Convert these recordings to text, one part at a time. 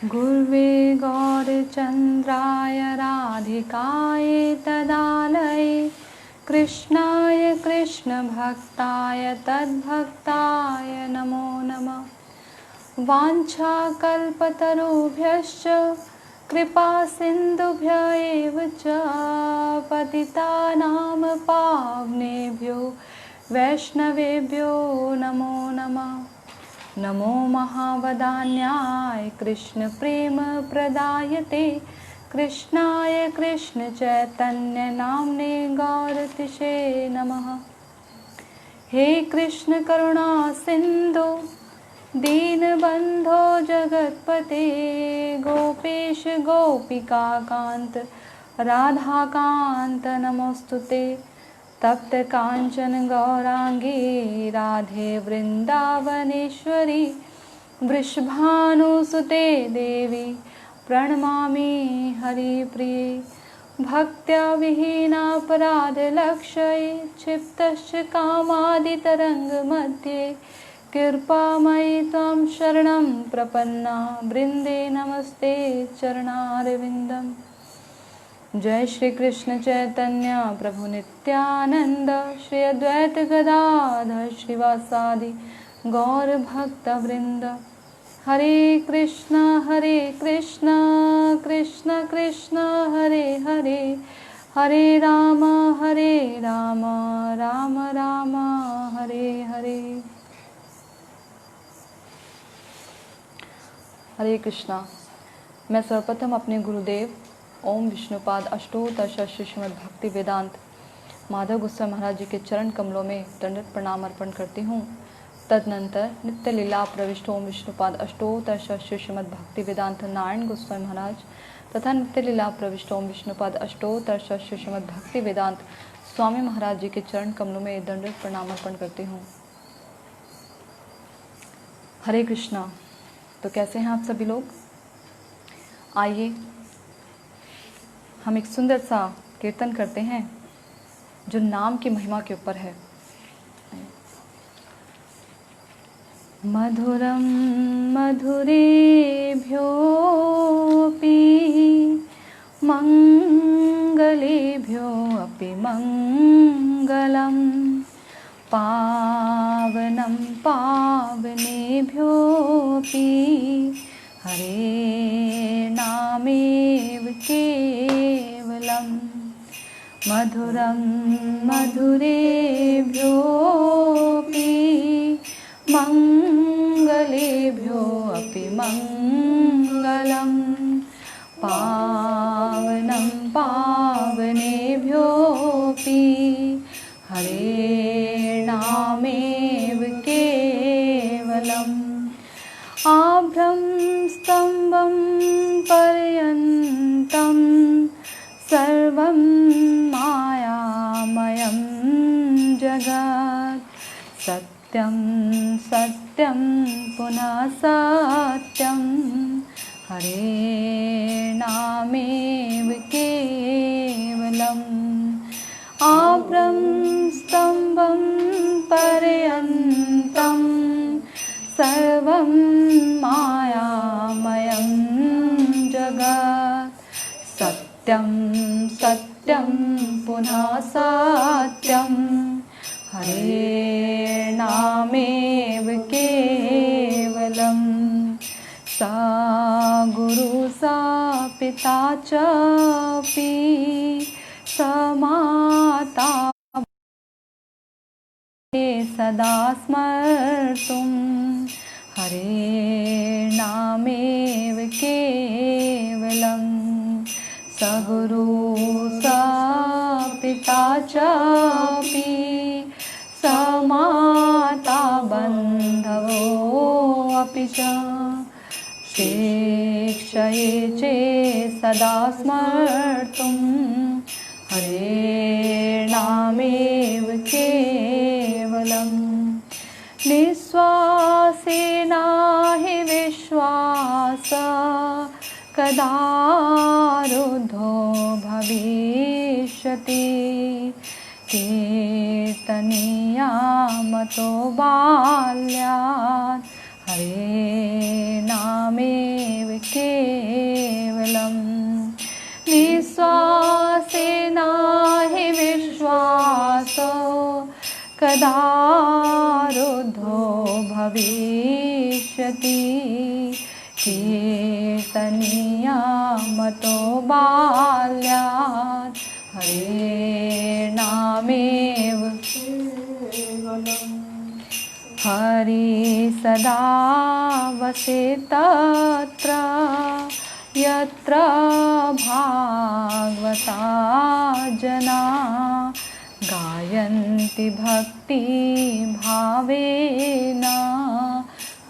गुर्वे गौरचन्द्राय राधिकाय तदालये कृष्णाय कृष्णभक्ताय तद्भक्ताय नमो नमः। वाञ्छाकल्पतरुभ्यश्च कृपा सिन्धुभ्य एव च पतितानां पावनेभ्यो वैष्णवेभ्यो नमो नमः। नमो महावदान्याय कृष्णप्रेमप्रदायते कृष्णाय कृष्णचैतन्यनाम्ने गौरतिशे नमः। हे कृष्ण करुणा सिन्धु दीनबन्धो जगत्पते गोपेश गोपिकान्त राधाकान्त नमोस्तुते। तप्त कांचन गौरांगी राधे वृंदावनेश्वरी वृषभानुसुते देवी प्रणमामि हरिप्रिये। भक्त्या विहीनापराधलक्षये क्षिप्तश्च कामादितरङ्गमध्ये कृपामयि त्वं शरणं प्रपन्ना वृंदे नमस्ते चरणारविन्दम्। जय श्री कृष्ण चैतन्य प्रभु नित्यानंद श्री अद्वैत गदाधर श्रीवासादि गौर भक्त वृंद। हरे कृष्ण कृष्ण कृष्ण हरे हरे हरे राम राम राम हरे हरे। हरे कृष्णा। मैं सर्वप्रथम अपने गुरुदेव ओम विष्णुपाद अष्टोत्तर श्रीमद् भक्ति वेदांत माधव गोस्वामी महाराज जी के चरण कमलों में दंडवत प्रणाम अर्पण करती हूँ। तदनंतर नित्य लीला प्रविष्ट ओम विष्णुपाद अष्टोत्तर श्रीमद् भक्ति वेदांत नारायण गोस्वामी महाराज तथा नित्य लीला प्रविष्ट ओम विष्णुपाद अष्टोत्तर श्रीमद् भक्ति वेदांत स्वामी महाराज जी के चरण कमलों में दंडवत प्रणाम अर्पण करती हूँ। हरे कृष्णा। तो कैसे हैं आप सभी लोग? आइए हम एक सुंदर सा कीर्तन करते हैं जो नाम की महिमा के ऊपर है। मधुरम मधुरेभ्योऽपि मंगलेभ्योऽपि मंगलम पावनं पावनेभ्योऽपि हरे नामेव केवलम्। मधुरं मधुरेभ्योऽपि मंगलेभ्योऽपि मंगलम् पावनं पावनेभ्योऽपि हरे नामेव केवलम्। आभ्रं स्तम्भं पर्यन्तं सर्वं मायामयं जगत् सत्यं सत्यं पुनः सत्यं हरे नामेव केवलम्। आभ्रं स्तम्भं पर्यन्तं सर्वं मायामयं जगत् सत्यं सत्यं पुनः सत्यं हरे नामेव केवलम्। सा गुरु सा पिता च पि स माता सदा स्मर्तुं हरे नामेव केवलम्। स गुरु स पिता च पि स माता बन्धवो अपि च शिक्षये चे सदा स्मर्तुं हरे नामेव केवलम्। निःश्वासेन हि विश्वास कदा रुद्धो भविष्यति कीर्तनीया मतो बाल्यात् हरे नामेव भविष्यति कीर्तनीया मतो बाल्यात् हरेर्नामेव हरि सदा वसेत् तत्र यत्र भागवता जना गायन्ति भक्ति भावेन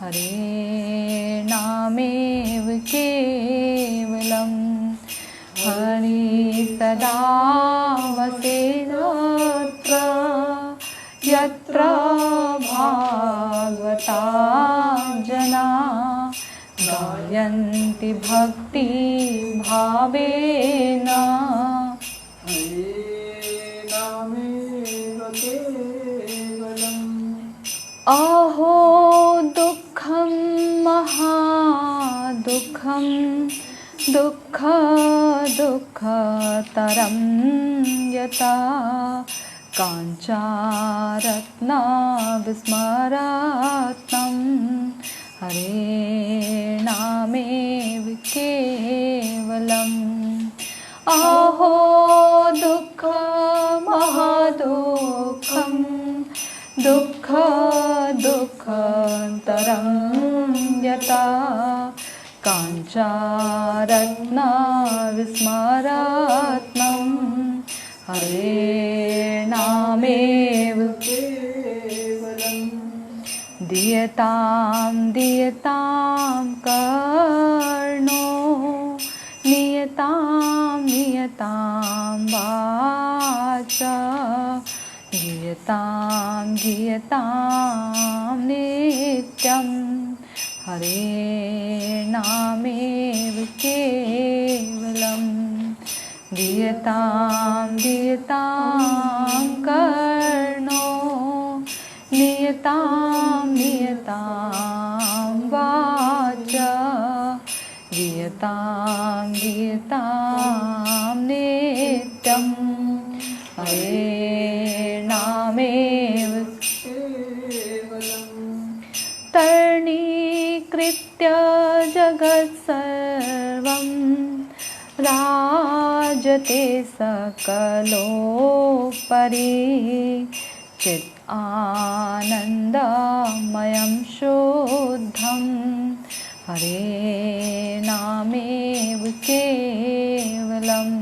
हरेर्नामेव केवलम् हरि सदा वसेत् तत्र यत्र भागवता जना गायन्ति भक्ति भावेन हरेर्नामेव केवलम्। अहो दुःखं महादुःखं दुःखतरं यथा काञ्चरत्नविस्मरात्तं हरेर्नामेव केवलम्। अहो दुःखमहादुःखं दुःखतरं यथा काञ्चरत्नविस्मरात्तं हरेर्नामेव केवलम्। दीयतां दीयतां कर्णो नियतां नियतां वाचा गीयतां गीयतां नित्यं हरेर्नामेव केवलम्। दीयतां दीयतां कर्णो नियतां नियतां वाचा गीयतां गीयतां नित्यं हरेर्नामेव केवलम्। तरणीकृत्य जगत्सर्वं राजते सकलोपरि चित् आनन्दमयं शुद्धं हरेर्नामेव केवलम्।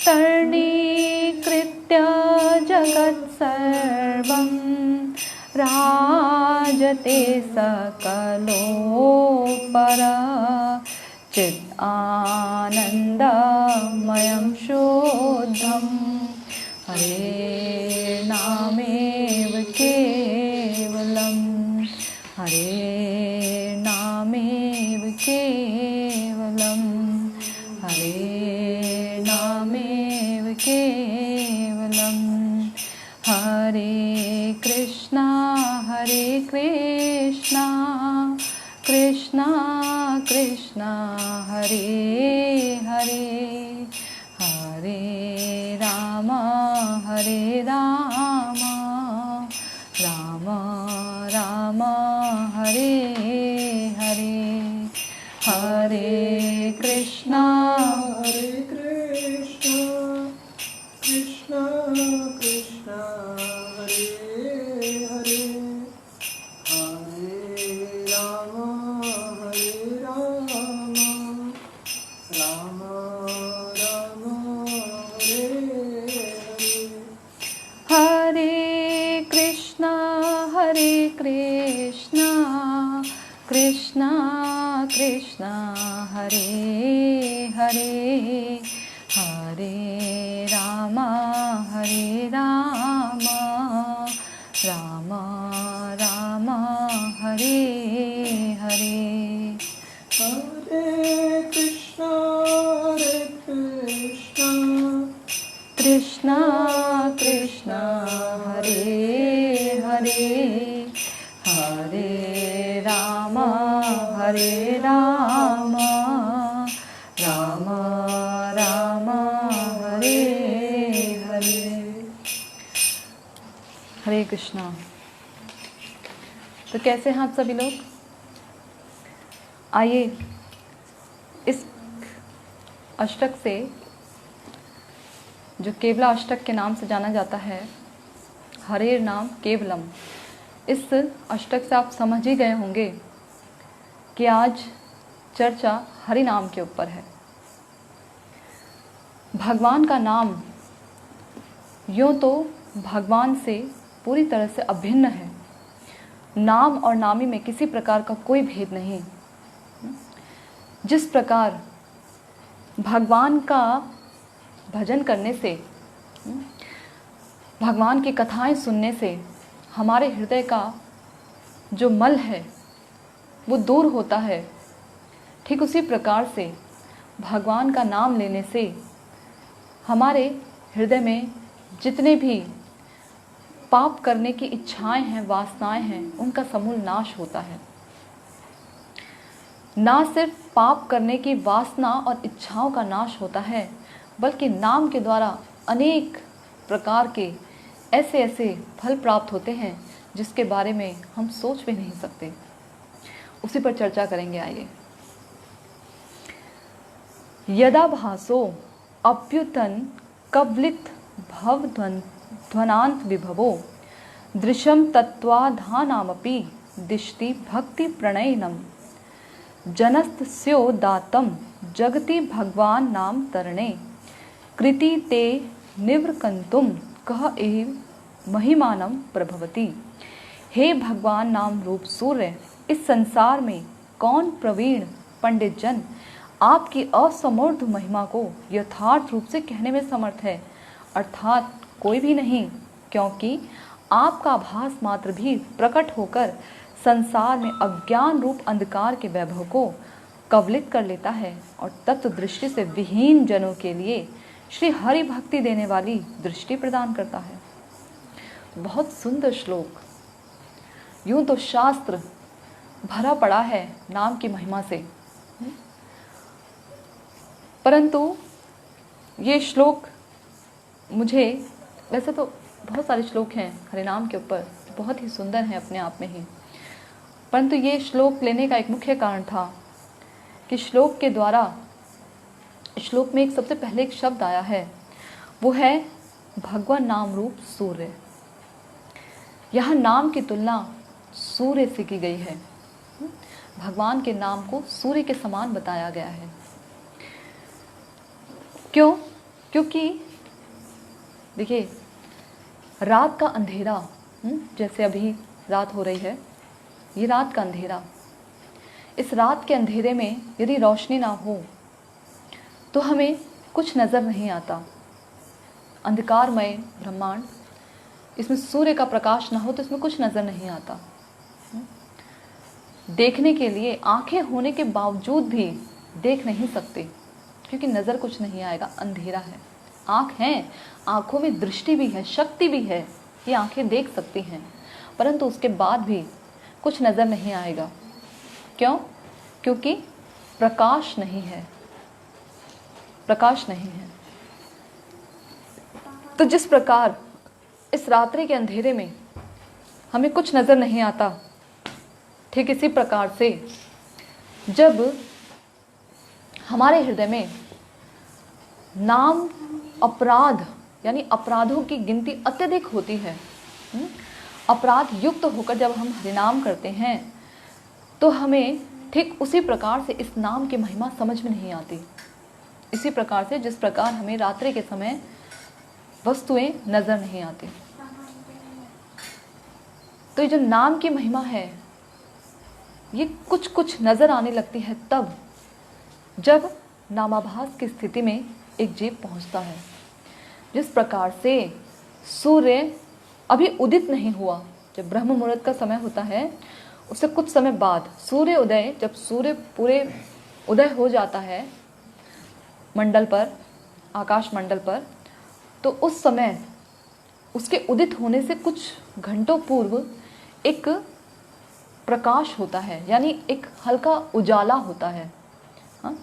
तरणीकृत्य जगत्सर्वं राजते सकलोपर चित् आनन्दमयं शुद्धं हरेर्नामेव केवलम्। हरेर्नामेव केवलम्। हरेर्नामेव केवलम्। हरे कृष्णा कृष्णा कृष्णा हरे हरे हरे राम राम राम हरे हरे हरे कृष्णा कृष्णा कृष्णा हरे हरे हरे राम राम राम हरे हरे हरे कृष्णा कृष्णा कृष्णा हरे हरे हरे राम राम राम हरे हरे हरे कृष्णा कृष्णा कृष्णा हरे हरे हरे राम राम राम हरे हरे। हरे कृष्णा। तो तो कैसे हैं आप सभी लोग? आइए इस अष्टक से, जो केवला अष्टक के नाम से जाना जाता है, हरेर नाम केवलम, इस अष्टक से आप समझ ही गए होंगे कि आज चर्चा हरि नाम के ऊपर है। भगवान का नाम यूँ तो भगवान से पूरी तरह से अभिन्न है। नाम और नामी में किसी प्रकार का कोई भेद नहीं। जिस प्रकार भगवान का भजन करने से, भगवान की कथाएं सुनने से हमारे हृदय का जो मल है वो दूर होता है, ठीक उसी प्रकार से भगवान का नाम लेने से हमारे हृदय में जितने भी पाप करने की इच्छाएं हैं, वासनाएं हैं, उनका समूल नाश होता है। ना सिर्फ पाप करने की वासना और इच्छाओं का नाश होता है, बल्कि नाम के द्वारा अनेक प्रकार के ऐसे ऐसे फल प्राप्त होते हैं जिसके बारे में हम सोच भी नहीं सकते। उसी पर चर्चा करेंगे। आइए। यदा भासो अप्युतन कवलित भव ध्वनांत विभवो दृश्यम तत्वाधानामपि दिशति भक्ति प्रणयनम जनस्तस्यो दातम जगति भगवान नाम तरणे कृति ते निवृकंतुम कह एव महिमानम प्रभवति। हे भगवान नाम रूप सूर्य, इस संसार में कौन प्रवीण पंडित जन आपकी असमूर्ध महिमा को यथार्थ रूप से कहने में समर्थ है? अर्थात कोई भी नहीं, क्योंकि आपका भास मात्र भी प्रकट होकर संसार में अज्ञान रूप अंधकार के वैभव को कवलित कर लेता है और तत्व दृष्टि से विहीन जनों के लिए श्री हरि भक्ति देने वाली दृष्टि प्रदान करता है। बहुत सुंदर श्लोक। यूं तो शास्त्र भरा पड़ा है नाम की महिमा से, परंतु ये श्लोक मुझे, वैसे तो बहुत सारे श्लोक हैं हरिनाम के ऊपर, बहुत ही सुंदर हैं अपने आप में ही, परंतु ये श्लोक लेने का एक मुख्य कारण था कि श्लोक के द्वारा, श्लोक में एक सबसे पहले एक शब्द आया है, वो है भगवान नाम रूप सूर्य। यह नाम की तुलना सूर्य से की गई है। भगवान के नाम को सूर्य के समान बताया गया है। क्यों? क्योंकि देखिए, रात का अंधेरा, जैसे अभी रात हो रही है, ये रात का अंधेरा, इस रात के अंधेरे में यदि रोशनी ना हो तो हमें कुछ नज़र नहीं आता। अंधकारमय ब्रह्मांड, इसमें सूर्य का प्रकाश ना हो तो इसमें कुछ नज़र नहीं आता। देखने के लिए आंखें होने के बावजूद भी देख नहीं सकते, क्योंकि नज़र कुछ नहीं आएगा, अंधेरा है। आँख हैं, आँखों में दृष्टि भी है, शक्ति भी है, ये आँखें देख सकती हैं, परंतु उसके बाद भी कुछ नज़र नहीं आएगा। क्यों? क्योंकि प्रकाश नहीं है, प्रकाश नहीं है। तो जिस प्रकार इस रात्रि के अंधेरे में हमें कुछ नज़र नहीं आता, ठीक इसी प्रकार से जब हमारे हृदय में नाम अपराध, यानी अपराधों की गिनती अत्यधिक होती है, अपराध युक्त होकर जब हम हरिनाम करते हैं तो हमें ठीक उसी प्रकार से इस नाम की महिमा समझ में नहीं आती। इसी प्रकार से जिस प्रकार हमें रात्रि के समय वस्तुएं नजर नहीं आती। तो ये जो नाम की महिमा है, ये कुछ कुछ नजर आने लगती है तब जब नामाभास की स्थिति में एक जीव पहुंचता है। जिस प्रकार से सूर्य अभी उदित नहीं हुआ, जब ब्रह्म मुहूर्त का समय होता है उससे कुछ समय बाद सूर्य उदय, जब सूर्य पूरे उदय हो जाता है मंडल पर, आकाश मंडल पर, तो उस समय उसके उदित होने से कुछ घंटों पूर्व एक प्रकाश होता है, यानी एक हल्का उजाला होता है। हाँ?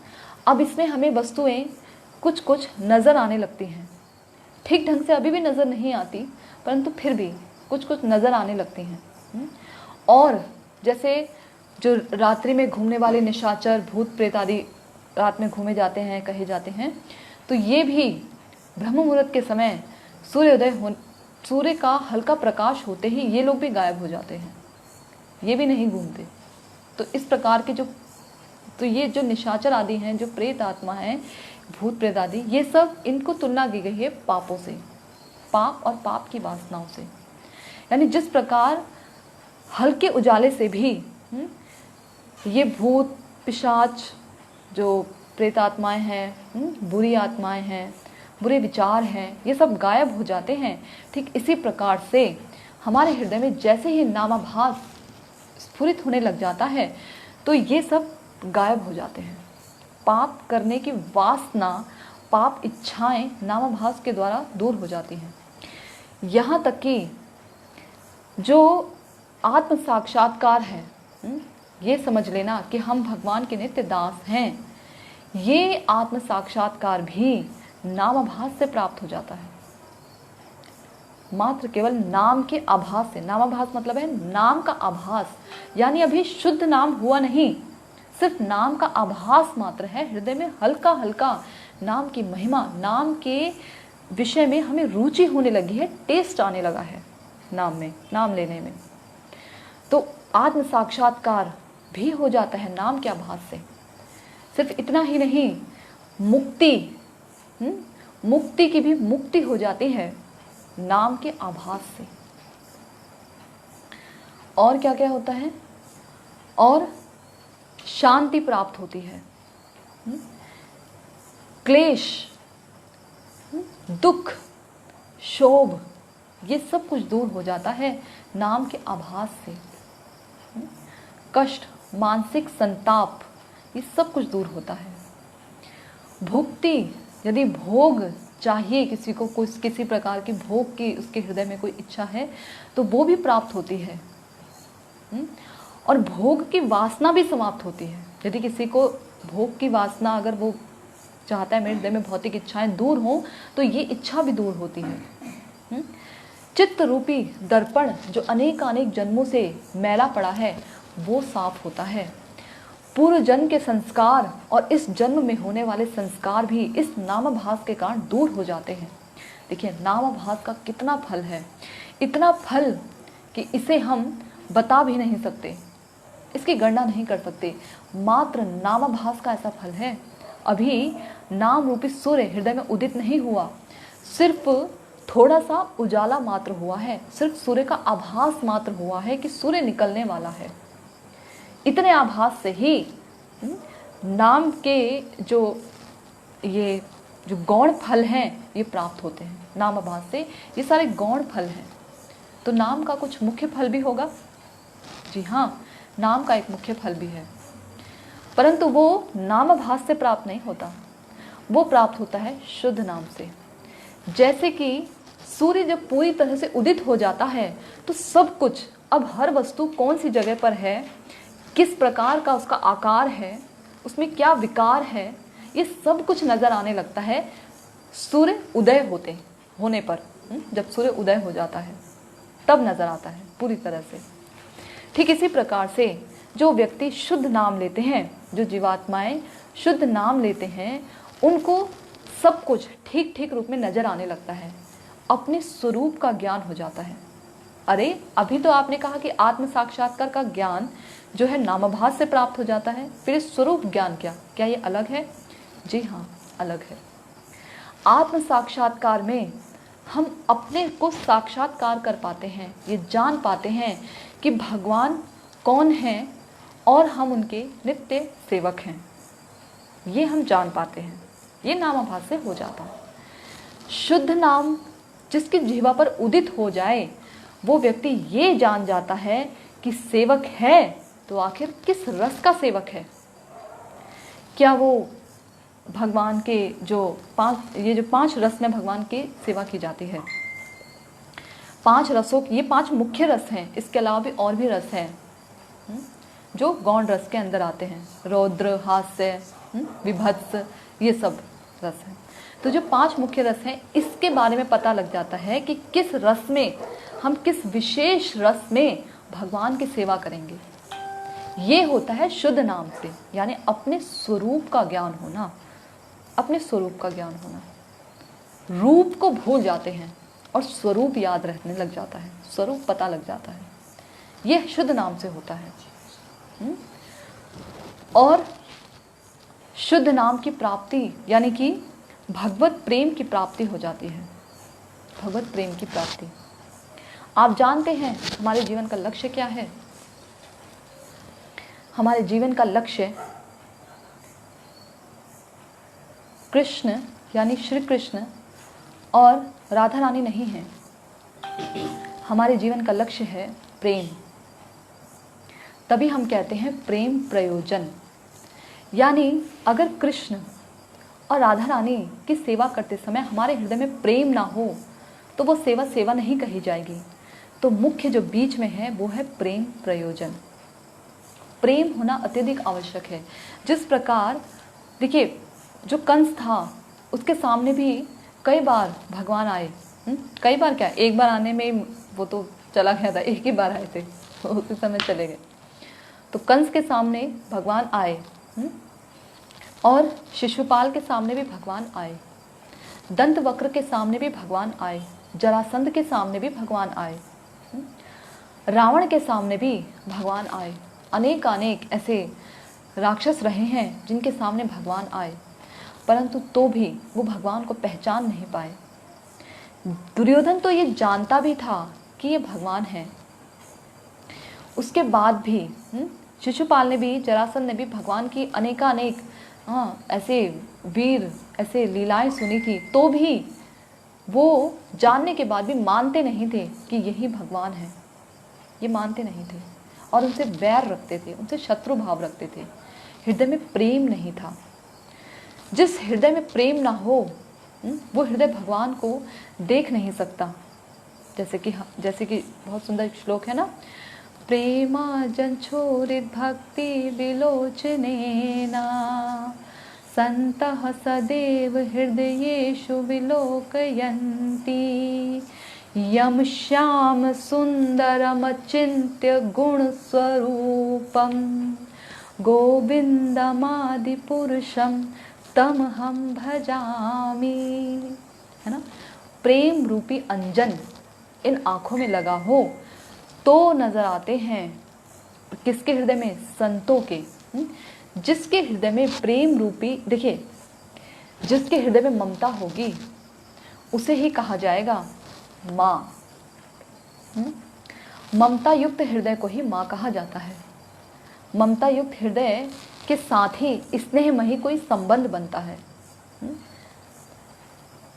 अब इसमें हमें वस्तुएं कुछ कुछ नज़र आने लगती हैं। ठीक ढंग से अभी भी नज़र नहीं आती, परंतु फिर भी कुछ कुछ नज़र आने लगती हैं। और जैसे जो रात्रि में घूमने वाले निशाचर, भूत प्रेत आदि रात में घूमे जाते हैं, कहे जाते हैं, तो ये भी ब्रह्म मुहूर्त के समय सूर्य का हल्का प्रकाश होते ही ये लोग भी गायब हो जाते हैं, ये भी नहीं घूमते। तो इस प्रकार के तो ये जो निशाचर आदि हैं, जो प्रेत आत्मा हैं, भूत प्रेत आदि, ये सब इनको तुलना की गई है पापों से, पाप और पाप की वासनाओं से। यानी जिस प्रकार हल्के उजाले से भी ये भूत पिशाच जो प्रेत आत्माएं हैं, बुरी आत्माएं हैं, बुरे विचार हैं, ये सब गायब हो जाते हैं। ठीक इसी प्रकार से हमारे हृदय में जैसे ही नामाभास स्फुरित होने लग जाता है तो ये सब गायब हो जाते हैं। पाप करने की वासना, पाप इच्छाएं नामाभास के द्वारा दूर हो जाती हैं। यहाँ तक कि जो आत्म साक्षात्कार है, ये समझ लेना कि हम भगवान के नित्य दास हैं, ये आत्म साक्षात्कार भी नामाभास से प्राप्त हो जाता है। मात्र केवल नाम के आभास से, नामाभास मतलब है नाम का आभास, यानी अभी शुद्ध नाम हुआ नहीं, सिर्फ नाम का आभास मात्र है। हृदय में हल्का हल्का नाम की महिमा, नाम के विषय में हमें रुचि होने लगी है, टेस्ट आने लगा है नाम में, नाम लेने में। तो आत्म साक्षात्कार भी हो जाता है नाम के आभास से। सिर्फ इतना ही नहीं, मुक्ति की भी मुक्ति हो जाती है नाम के आभास से। और क्या क्या होता है? और शांति प्राप्त होती है, क्लेश, दुख, शोभ, ये सब कुछ दूर हो जाता है नाम के आभास से। कष्ट, मानसिक संताप, ये सब कुछ दूर होता है। भुक्ति, यदि भोग चाहिए किसी को, किसी प्रकार की भोग की उसके हृदय में कोई इच्छा है तो वो भी प्राप्त होती है। और भोग की वासना भी समाप्त होती है। यदि किसी को भोग की वासना, अगर वो चाहता है मेरे हृदय में भौतिक इच्छाएं दूर हों, तो ये इच्छा भी दूर होती है। चित्त रूपी दर्पण जो अनेक जन्मों से मैला पड़ा है वो साफ होता है। पूर्व जन्म के संस्कार और इस जन्म में होने वाले संस्कार भी इस नामाभास के कारण दूर हो जाते हैं। देखिए नामाभास का कितना फल है, इतना फल कि इसे हम बता भी नहीं सकते, इसकी गणना नहीं कर सकते। मात्र नामाभास का ऐसा फल है। अभी नाम रूपी सूर्य हृदय में उदित नहीं हुआ, सिर्फ थोड़ा सा उजाला मात्र हुआ है, सिर्फ सूर्य का आभास मात्र हुआ है कि सूर्य निकलने वाला है। इतने आभास से ही नाम के ये जो गौण फल हैं ये प्राप्त होते हैं। नाम आभास से ये सारे गौण फल हैं। तो नाम का कुछ मुख्य फल भी होगा। जी हाँ, नाम का एक मुख्य फल भी है, परंतु वो नाम आभास से प्राप्त नहीं होता, वो प्राप्त होता है शुद्ध नाम से। जैसे कि सूर्य जब पूरी तरह से उदित हो जाता है तो सब कुछ, अब हर वस्तु कौन सी जगह पर है, किस प्रकार का उसका आकार है, उसमें क्या विकार है, ये सब कुछ नजर आने लगता है सूर्य उदय होने पर। जब सूर्य उदय हो जाता है तब नजर आता है पूरी तरह से। ठीक इसी प्रकार से जो व्यक्ति शुद्ध नाम लेते हैं, जो जीवात्माएं शुद्ध नाम लेते हैं, उनको सब कुछ ठीक ठीक रूप में नजर आने लगता है, अपने स्वरूप का ज्ञान हो जाता है। अरे अभी तो आपने कहा कि आत्म साक्षात्कार का ज्ञान जो है नामाभास से प्राप्त हो जाता है, फिर स्वरूप ज्ञान क्या ये अलग है? जी हाँ, अलग है। आत्म साक्षात्कार में हम अपने को साक्षात्कार कर पाते हैं, ये जान पाते हैं कि भगवान कौन हैं और हम उनके नित्य सेवक हैं, ये हम जान पाते हैं। ये नामाभास से हो जाता है। शुद्ध नाम जिसकी जिह्वा पर उदित हो जाए वो व्यक्ति ये जान जाता है कि सेवक है तो आखिर किस रस का सेवक है। क्या वो भगवान के जो पांच रस में भगवान की सेवा की जाती है, 5 रसों की, ये 5 मुख्य रस हैं। इसके अलावा भी और भी रस हैं जो गौण रस के अंदर आते हैं, रौद्र, हास्य, विभत्स, ये सब रस हैं। तो जो 5 मुख्य रस हैं, इसके बारे में पता लग जाता है कि किस रस में हम, किस विशेष रस में भगवान की सेवा करेंगे। ये होता है शुद्ध नाम से, यानी अपने स्वरूप का ज्ञान होना, अपने स्वरूप का ज्ञान होना। रूप को भूल जाते हैं और स्वरूप याद रहने लग जाता है, स्वरूप पता लग जाता है। यह शुद्ध नाम से होता है। और शुद्ध नाम की प्राप्ति यानी कि भगवत प्रेम की प्राप्ति हो जाती है, भगवत प्रेम की प्राप्ति। आप जानते हैं हमारे जीवन का लक्ष्य क्या है? हमारे जीवन का लक्ष्य कृष्ण यानी श्री कृष्ण और राधा रानी नहीं है। हमारे जीवन का लक्ष्य है प्रेम। तभी हम कहते हैं प्रेम प्रयोजन। यानी अगर कृष्ण और राधा रानी की सेवा करते समय हमारे हृदय में प्रेम ना हो तो वो सेवा सेवा नहीं कही जाएगी। तो मुख्य जो बीच में है वो है प्रेम प्रयोजन। प्रेम होना अत्यधिक आवश्यक है। जिस प्रकार देखिए, जो कंस था उसके सामने भी कई बार भगवान आए। कई बार क्या, एक बार आने में वो तो चला गया था, एक ही बार आए थे, उसी समय चले गए। तो कंस के सामने भगवान आए और शिशुपाल के सामने भी भगवान आए, दंतवक्र के सामने भी भगवान आए, जरासंध के सामने भी भगवान आए, रावण के सामने भी भगवान आए। अनेक ऐसे राक्षस रहे हैं जिनके सामने भगवान आए, परंतु तो भी वो भगवान को पहचान नहीं पाए। दुर्योधन तो ये जानता भी था कि ये भगवान है, उसके बाद भी शिशुपाल ने भी, जरासंध ने भी भगवान की अनेक ऐसे वीर ऐसे लीलाएं सुनी थी, तो भी वो जानने के बाद भी मानते नहीं थे कि यही भगवान है। ये मानते नहीं थे और उनसे वैर रखते थे, उनसे शत्रु भाव रखते थे। हृदय में प्रेम नहीं था। जिस हृदय में प्रेम ना हो वो हृदय भगवान को देख नहीं सकता। जैसे कि बहुत सुंदर श्लोक है ना, प्रेमाजन छोरित भक्ति विलोचनेना संतः सदैव हृदयेषु विलोकयन्ति यम श्याम सुंदरमचिन्त्य गुणस्वरूपं गोविंदमादिपुरुषं तमहं भजामि। है ना, प्रेम रूपी अंजन इन आँखों में लगा हो तो नजर आते हैं किसके हृदय में? संतों के। जिसके हृदय में प्रेम रूपी, देखिए, जिसके हृदय में ममता होगी उसे ही कहा जाएगा माँ। ममता युक्त हृदय को ही माँ कहा जाता है। ममता युक्त हृदय के साथ ही स्नेहमयी कोई संबंध बनता है।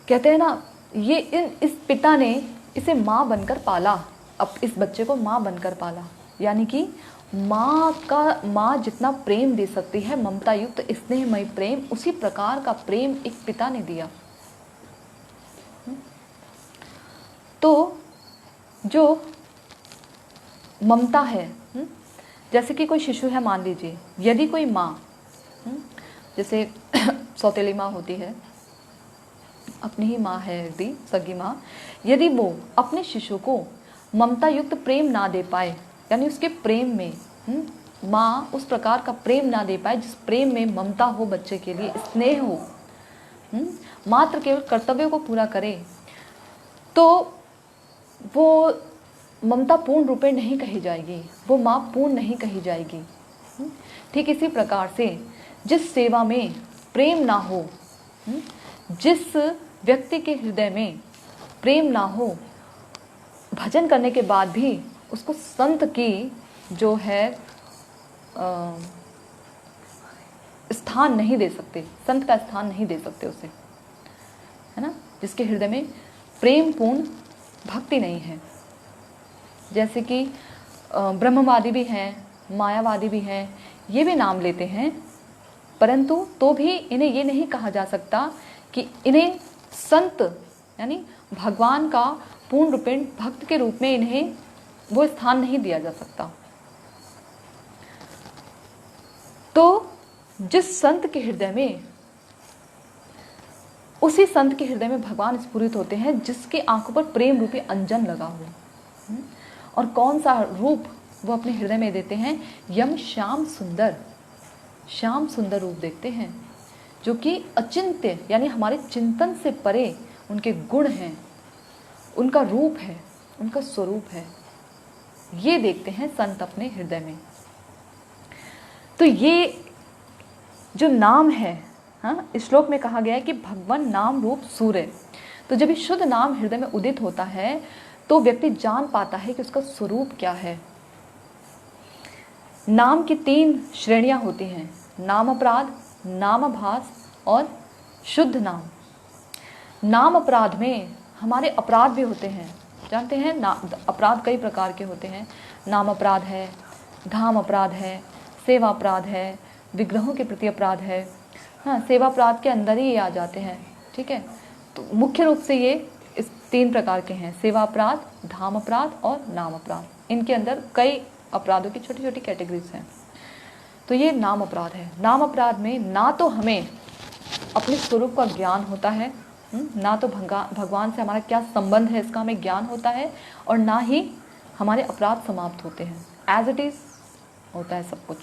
कहते हैं ना, ये इस पिता ने इसे माँ बनकर पाला, अब इस बच्चे को माँ बनकर पाला। यानी कि माँ जितना प्रेम दे सकती है, ममता युक्त स्नेहमयी प्रेम, उसी प्रकार का प्रेम एक पिता ने दिया। तो जो ममता है, जैसे कि कोई शिशु है, मान लीजिए, यदि कोई माँ, जैसे सौतेली माँ होती है, अपनी ही माँ है, यदि सगी माँ, यदि वो अपने शिशु को ममता युक्त प्रेम ना दे पाए, यानी उसके प्रेम में माँ उस प्रकार का प्रेम ना दे पाए जिस प्रेम में ममता हो, बच्चे के लिए स्नेह हो, मात्र केवल कर्तव्यों को पूरा करे, तो वो ममता पूर्ण रूपे नहीं कही जाएगी, वो माँ पूर्ण नहीं कही जाएगी। ठीक इसी प्रकार से जिस सेवा में प्रेम ना हो, जिस व्यक्ति के हृदय में प्रेम ना हो, भजन करने के बाद भी उसको संत की जो है स्थान नहीं दे सकते, संत का स्थान नहीं दे सकते उसे, है ना, जिसके हृदय में प्रेम पूर्ण भक्ति नहीं है। जैसे कि ब्रह्मवादी भी हैं, मायावादी भी हैं, ये भी नाम लेते हैं, परंतु तो भी इन्हें ये नहीं कहा जा सकता कि इन्हें संत यानी भगवान का पूर्ण रूपेण भक्त के रूप में इन्हें वो स्थान नहीं दिया जा सकता। तो जिस संत के हृदय में, उसी संत के हृदय में भगवान स्फुरित होते हैं जिसके आंखों पर प्रेम रूपी अंजन लगा हो। और कौन सा रूप वो अपने हृदय में देते हैं। यम श्याम सुंदर, श्याम सुंदर रूप देखते हैं, जो कि अचिंत्य यानी हमारे चिंतन से परे उनके गुण हैं, उनका रूप है, उनका स्वरूप है, ये देखते हैं संत अपने हृदय में। तो ये जो नाम है, हाँ, इस श्लोक में कहा गया है कि भगवान नाम रूप सूर्य। तो जब ये शुद्ध नाम हृदय में उदित होता है तो व्यक्ति जान पाता है कि उसका स्वरूप क्या है। नाम की 3 श्रेणियां होती हैं, नाम अपराध, नाम आभास और शुद्ध नाम। नाम अपराध में हमारे अपराध भी होते हैं, जानते हैं अपराध कई प्रकार के होते हैं। नाम अपराध है, धाम अपराध है, सेवा अपराध है, विग्रहों के प्रति अपराध है। हाँ, सेवा अपराध के अंदर ही ये आ जाते हैं, ठीक है। तो मुख्य रूप से ये इस 3 प्रकार के हैं, सेवा अपराध, धाम अपराध और नाम अपराध। इनके अंदर कई अपराधों की छोटी छोटी कैटेगरीज हैं। तो ये नाम अपराध है। नाम अपराध में ना तो हमें अपने स्वरूप का ज्ञान होता है, ना तो भगवान से हमारा क्या संबंध है इसका हमें ज्ञान होता है, और ना ही हमारे अपराध समाप्त होते हैं। एज इट इज होता है सब कुछ।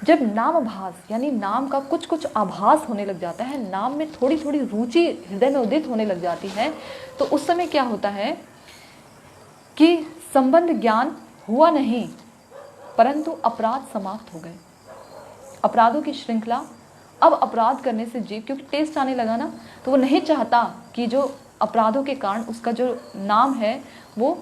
जब नाम आभास यानी नाम का कुछ कुछ आभास होने लग जाता है, नाम में थोड़ी थोड़ी रुचि हृदय में उदित होने लग जाती है, तो उस समय क्या होता है कि संबंध ज्ञान हुआ नहीं, परंतु अपराध समाप्त हो गए। अपराधों की श्रृंखला, अब अपराध करने से जीव, क्योंकि टेस्ट आने लगा ना, तो वो नहीं चाहता कि जो अपराधों के कारण उसका जो नाम है, वो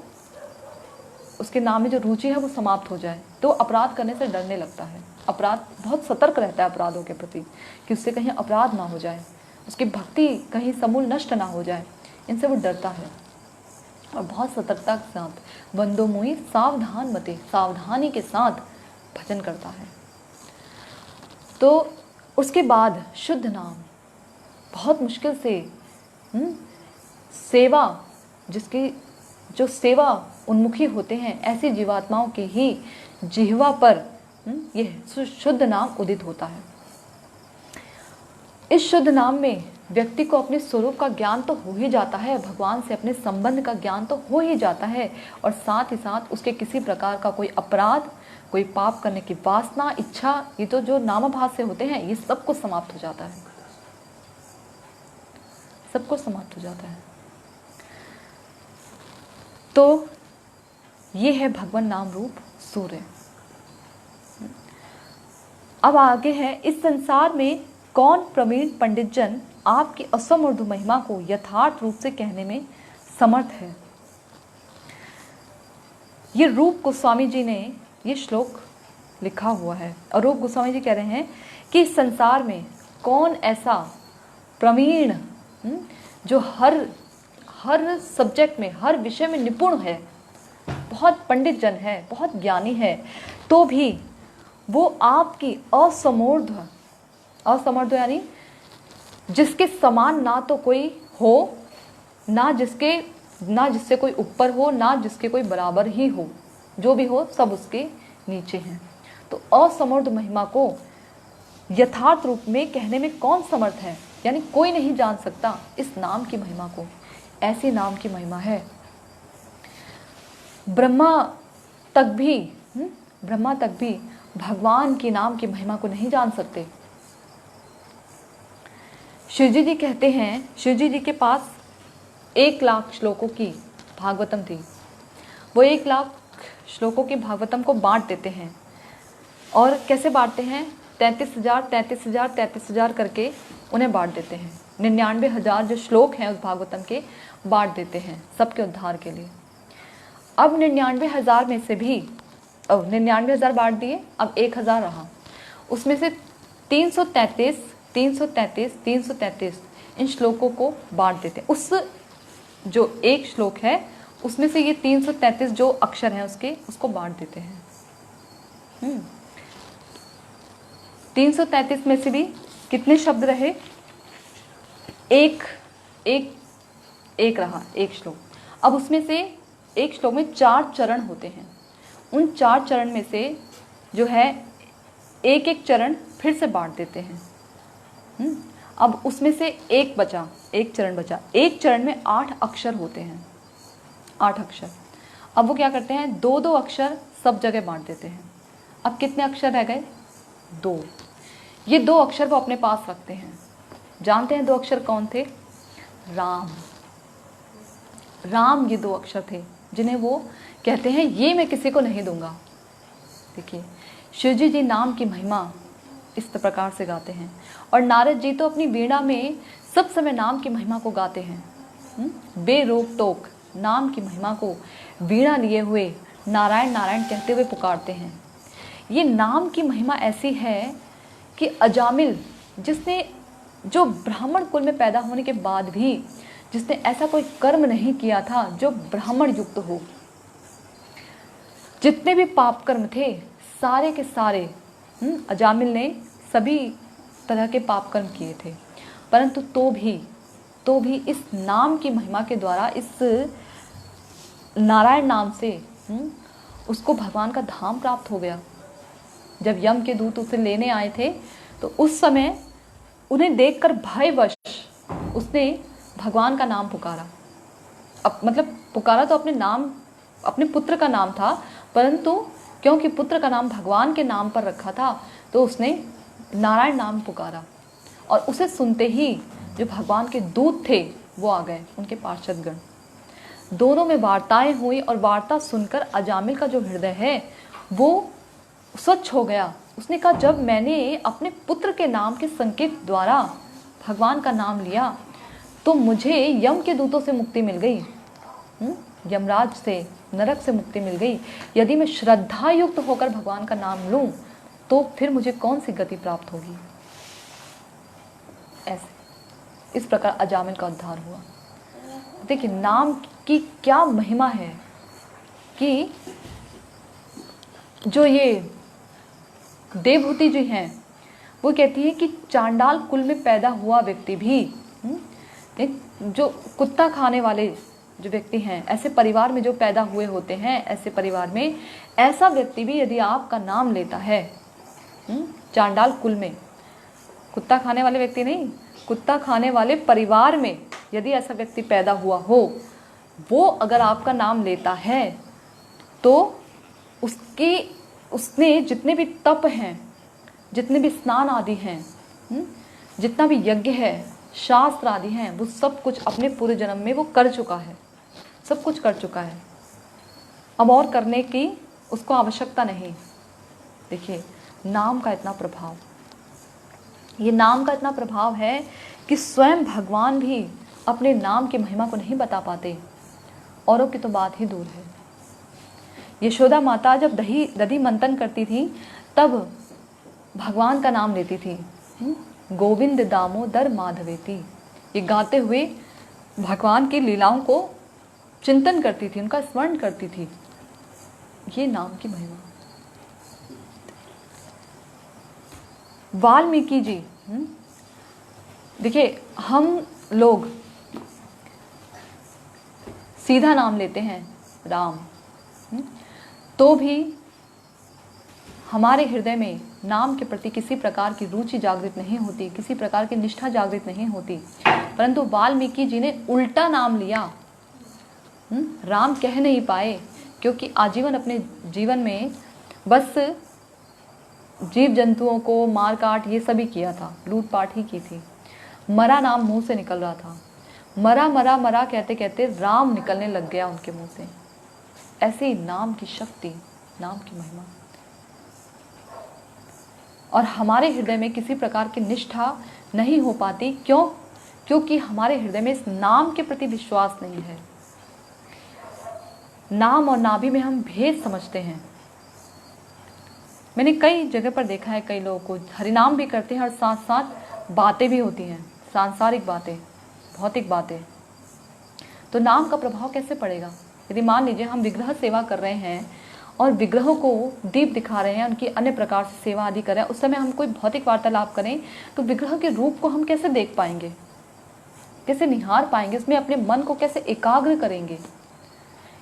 उसके नाम में जो रुचि है वो समाप्त हो जाए, तो अपराध करने से डरने लगता है। अपराध बहुत सतर्क रहता है अपराधों के प्रति, कि उससे कहीं अपराध ना हो जाए, उसकी भक्ति कहीं समूल नष्ट ना हो जाए, इनसे वो डरता है। और बहुत सतर्कता के साथ बंदो मुई सावधान मते, सावधानी के साथ भजन करता है। तो उसके बाद शुद्ध नाम, बहुत मुश्किल से सेवा, जिसकी जो सेवा उन्मुखी होते हैं, ऐसी जीवात्माओं की ही जिह्वा पर यह शुद्ध नाम उदित होता है। इस शुद्ध नाम में व्यक्ति को अपने स्वरूप का ज्ञान तो हो ही जाता है, भगवान से अपने संबंध का ज्ञान तो हो ही जाता है, और साथ ही साथ उसके किसी प्रकार का कोई अपराध, कोई पाप करने की वासना, इच्छा, ये तो जो नामाभास से होते हैं, ये सब कुछ समाप्त हो जाता है, सब कुछ समाप्त हो जाता है। तो ये है भगवान नाम रूप सूर्य। अब आगे है, इस संसार में कौन प्रवीण पंडित जन आपकी असमूर्ध महिमा को यथार्थ रूप से कहने में समर्थ है। ये रूप गोस्वामी जी ने ये श्लोक लिखा हुआ है, और रूप गोस्वामी जी कह रहे हैं कि इस संसार में कौन ऐसा प्रवीण, जो हर सब्जेक्ट में, हर विषय में निपुण है, बहुत पंडित जन है, बहुत ज्ञानी है, तो भी वो आपकी असमर्थ यानी जिसके समान ना तो कोई हो, ना जिससे कोई ऊपर हो, ना जिसके कोई बराबर ही हो, जो भी हो सब उसके नीचे हैं। तो असमर्थ महिमा को यथार्थ रूप में कहने में कौन समर्थ है, यानी कोई नहीं जान सकता इस नाम की महिमा को। ऐसी नाम की महिमा है, ब्रह्मा तक भी भगवान के नाम की महिमा को नहीं जान सकते। शिवजी जी कहते हैं, शिवजी जी के पास 1,00,000 श्लोकों की भागवतम थी। वो 1,00,000 श्लोकों की भागवतम को बांट देते हैं, और कैसे बांटते हैं, 33,000 करके उन्हें बांट देते हैं। 99,000 जो श्लोक हैं उस भागवतम के बांट देते हैं सबके उद्धार के लिए। अब 99,000 में से भी, अब 99,000 बांट दिए, अब 1,000 रहा, उसमें से 333 इन श्लोकों को बांट देते हैं। उस जो एक श्लोक है उसमें से ये 333 जो अक्षर हैं उसको बांट देते हैं। 333 में से भी कितने शब्द रहे, एक रहा, एक श्लोक। अब उसमें से एक श्लोक में 4 चरण होते हैं, उन 4 चरण में से जो है एक चरण फिर से बांट देते हैं। अब उसमें से एक चरण बचा। एक चरण में 8 अक्षर होते हैं, 8 अक्षर। अब वो क्या करते हैं, 2 अक्षर सब जगह बांट देते हैं। अब कितने अक्षर रह गए? 2। ये 2 अक्षर वो अपने पास रखते हैं। जानते हैं 2 अक्षर कौन थे? राम। राम ये 2 अक्षर थे जिन्हें वो कहते हैं ये मैं किसी को नहीं दूंगा। देखिए, शिवजी जी नाम की महिमा इस प्रकार से गाते हैं, और नारद जी तो अपनी वीणा में सब समय नाम की महिमा को गाते हैं। बेरोक टोक नाम की महिमा को वीणा लिए हुए नारायण नारायण कहते हुए पुकारते हैं। ये नाम की महिमा ऐसी है कि अजामिल, जिसने, जो ब्राह्मण कुल में पैदा होने के बाद भी जिसने ऐसा कोई कर्म नहीं किया था जो ब्राह्मण युक्त हो, जितने भी पाप कर्म थे सारे के सारे अजामिल ने सभी तरह के पाप कर्म किए थे, परंतु तो भी इस नाम की महिमा के द्वारा, इस नारायण नाम से उसको भगवान का धाम प्राप्त हो गया। जब यम के दूत उसे लेने आए थे तो उस समय उन्हें देखकर भयवश उसने भगवान का नाम पुकारा। अब मतलब पुकारा तो अपने पुत्र का नाम था, परंतु क्योंकि पुत्र का नाम भगवान के नाम पर रखा था तो उसने नारायण नाम पुकारा, और उसे सुनते ही जो भगवान के दूत थे वो आ गए, उनके पार्षदगण। दोनों में वार्ताएं हुई, और वार्ता सुनकर अजामिल का जो हृदय है वो स्वच्छ हो गया। उसने कहा, जब मैंने अपने पुत्र के नाम के संकेत द्वारा भगवान का नाम लिया तो मुझे यम के दूतों से मुक्ति मिल गई, यमराज से, नरक से मुक्ति मिल गई। यदि मैं श्रद्धा युक्त होकर भगवान का नाम लूं तो फिर मुझे कौन सी गति प्राप्त होगी। ऐसे इस प्रकार अजामिल का उद्धार हुआ। देखिए, नाम की क्या महिमा है कि जो ये देवहूति जी हैं वो कहती है कि चांडाल कुल में पैदा हुआ व्यक्ति भी, जो कुत्ता खाने वाले जो व्यक्ति हैं, ऐसे परिवार में जो पैदा हुए होते हैं, ऐसे परिवार में ऐसा व्यक्ति भी यदि आपका नाम लेता है, चांडाल कुल में, कुत्ता खाने वाले व्यक्ति नहीं, कुत्ता खाने वाले परिवार में यदि ऐसा व्यक्ति पैदा हुआ हो, वो अगर आपका नाम लेता है तो उसने जितने भी तप हैं, जितने भी स्नान आदि हैं, जितना भी यज्ञ है, शास्त्र आदि हैं, वो सब कुछ अपने पूरे जन्म में वो कर चुका है, सब कुछ कर चुका है। अब और करने की उसको आवश्यकता नहीं। देखिए, नाम का इतना प्रभाव, ये नाम का इतना प्रभाव है कि स्वयं भगवान भी अपने नाम की महिमा को नहीं बता पाते, औरों की तो बात ही दूर है। यशोदा माता जब दधी मंथन करती थी तब भगवान का नाम लेती थी, गोविंद दामोदर माधवेती। ये गाते हुए भगवान की लीलाओं को चिंतन करती थी, उनका स्मरण करती थी। ये नाम की महिमा। वाल्मीकि जी, देखिए, हम लोग सीधा नाम लेते हैं राम, तो भी हमारे हृदय में नाम के प्रति किसी प्रकार की रुचि जागृत नहीं होती, किसी प्रकार की निष्ठा जागृत नहीं होती। परंतु वाल्मीकि जी ने उल्टा नाम लिया, राम कह नहीं पाए, क्योंकि आजीवन अपने जीवन में बस जीव जंतुओं को मार काट ये सभी किया था, लूटपाट ही की थी। मरा नाम मुंह से निकल रहा था, मरा मरा मरा कहते कहते राम निकलने लग गया उनके मुंह से। ऐसे ही नाम की शक्ति, नाम की महिमा। और हमारे हृदय में किसी प्रकार की निष्ठा नहीं हो पाती। क्यों? क्योंकि हमारे हृदय में इस नाम के प्रति विश्वास नहीं है। नाम और नाभि में हम भेद समझते हैं। मैंने कई जगह पर देखा है, कई लोगों को हरिनाम भी करते हैं और साथ साथ बातें भी होती हैं, सांसारिक बातें, भौतिक बातें। तो नाम का प्रभाव कैसे पड़ेगा? यदि मान लीजिए हम विग्रह सेवा कर रहे हैं और विग्रहों को दीप दिखा रहे हैं, उनकी अन्य प्रकार से सेवा आदि कर रहे हैं, उस समय हम कोई भौतिक वार्तालाप करें तो विग्रह के रूप को हम कैसे देख पाएंगे, कैसे निहार पाएंगे, उसमें अपने मन को कैसे एकाग्र करेंगे?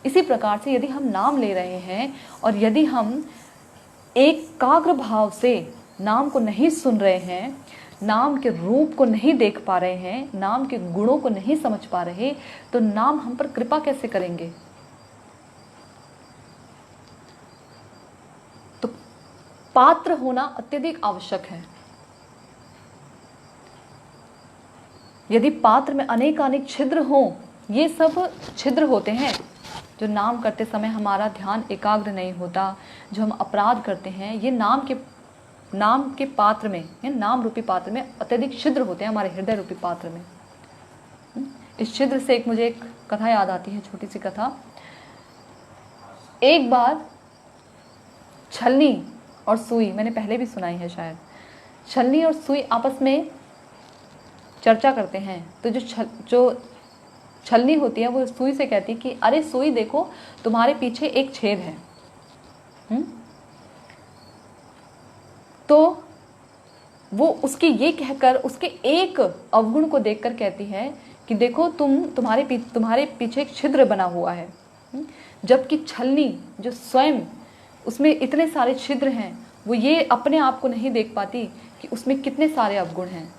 इसी प्रकार से यदि हम नाम ले रहे हैं और यदि हम एकाग्र भाव से नाम को नहीं सुन रहे हैं, नाम के रूप को नहीं देख पा रहे हैं, नाम के गुणों को नहीं समझ पा रहे, तो नाम हम पर कृपा कैसे करेंगे? पात्र होना अत्यधिक आवश्यक है। यदि पात्र में अनेक छिद्र हों, ये सब छिद्र होते हैं जो नाम करते समय हमारा ध्यान एकाग्र नहीं होता, जो हम अपराध करते हैं, ये नाम के पात्र में, ये नाम रूपी पात्र में अत्यधिक छिद्र होते हैं, हमारे हृदय रूपी पात्र में। इस छिद्र से मुझे एक कथा याद आती है, छोटी सी कथा। एक बार छलनी और सुई, मैंने पहले भी सुनाई है शायद, छलनी और सुई आपस में चर्चा करते हैं। तो जो छलनी होती है वो सुई से कहती है कि अरे सुई देखो, तुम्हारे पीछे एक छेद है। तो वो उसकी ये कहकर, उसके एक अवगुण को देखकर कहती है कि देखो तुम्हारे पीछे एक छिद्र बना हुआ है। जबकि छलनी जो स्वयं उसमें इतने सारे छिद्र हैं, वो ये अपने आप को नहीं देख पाती कि उसमें कितने सारे अवगुण हैं।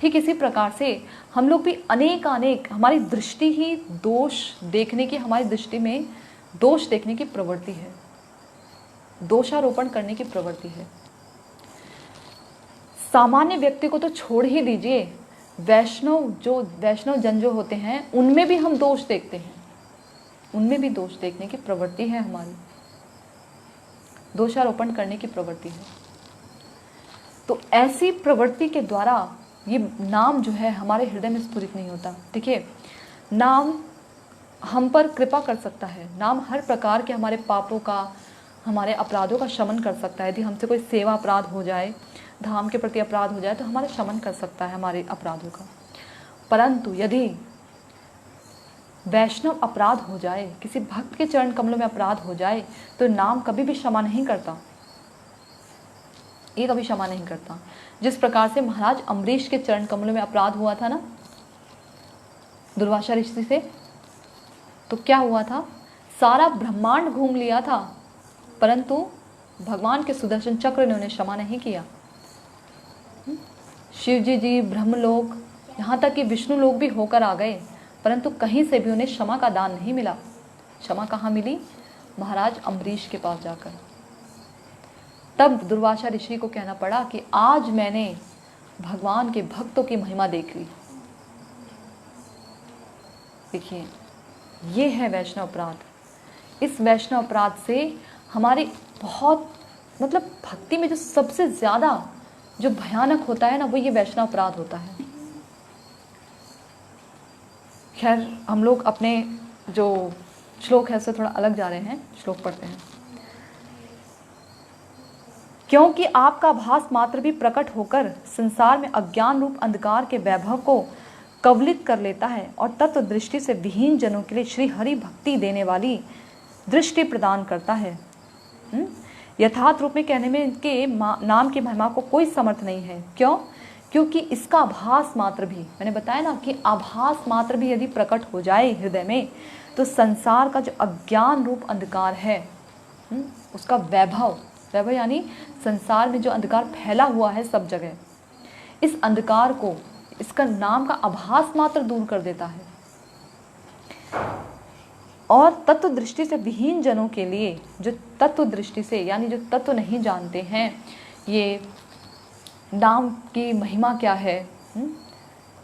ठीक इसी प्रकार से हम लोग भी अनेक हमारी दृष्टि ही दोष देखने की, हमारी दृष्टि में दोष देखने की प्रवृत्ति है, दोषारोपण करने की प्रवृत्ति है। सामान्य व्यक्ति को तो छोड़ ही दीजिए, वैष्णव जन जो होते हैं उनमें भी हम दोष देखते हैं, उनमें भी दोष देखने की प्रवृत्ति है, हमारी दोषारोपण करने की प्रवृत्ति है। तो ऐसी प्रवृत्ति के द्वारा ये नाम जो है हमारे हृदय में स्फुरित नहीं होता। देखिए, नाम हम पर कृपा कर सकता है, नाम हर प्रकार के हमारे पापों का, हमारे अपराधों का शमन कर सकता है। यदि हमसे कोई सेवा अपराध हो जाए, धाम के प्रति अपराध हो जाए, तो हमारा शमन कर सकता है हमारे अपराधों का। परंतु यदि वैष्णव अपराध हो जाए, किसी भक्त के चरण कमलों में अपराध हो जाए, तो नाम कभी भी क्षमा नहीं करता, ये कभी क्षमा नहीं करता। जिस प्रकार से महाराज अम्बरीश के चरण कमलों में अपराध हुआ था ना दुर्वासा ऋषि से, तो क्या हुआ था, सारा ब्रह्मांड घूम लिया था, परंतु भगवान के सुदर्शन चक्र ने उन्हें क्षमा नहीं किया। शिव जी ब्रह्मलोक, यहाँ तक कि विष्णु लोक भी होकर आ गए, परंतु कहीं से भी उन्हें क्षमा का दान नहीं मिला। क्षमा कहाँ मिली? महाराज अम्बरीश के पास जाकर। तब दुर्वासा ऋषि को कहना पड़ा कि आज मैंने भगवान के भक्तों की महिमा देख ली। देखिए, ये है वैष्णव अपराध। इस वैष्णव अपराध से हमारे बहुत, मतलब भक्ति में जो सबसे ज़्यादा जो भयानक होता है ना, वो ये वैष्णव अपराध होता है। खैर, हम लोग अपने जो श्लोक है उससे थोड़ा अलग जा रहे हैं, श्लोक पढ़ते हैं। क्योंकि आपका भास मात्र भी प्रकट होकर संसार में अज्ञान रूप अंधकार के वैभव को कवलित कर लेता है और तत्व दृष्टि से विहीन जनों के लिए श्री हरि भक्ति देने वाली दृष्टि प्रदान करता है। यथार्थ रूप में कहने में इनके नाम की महिमा को कोई समर्थ नहीं है। क्यों? क्योंकि इसका आभास मात्र भी, मैंने बताया ना कि आभास मात्र भी यदि प्रकट हो जाए हृदय में, तो संसार का जो अज्ञान रूप अंधकार है, उसका वैभव यानी संसार में जो अंधकार फैला हुआ है सब जगह, इस अंधकार को इसका नाम का आभास मात्र दूर कर देता है। और तत्व दृष्टि से विहीन जनों के लिए, जो तत्व दृष्टि से यानी जो तत्व नहीं जानते हैं, ये नाम की महिमा क्या है,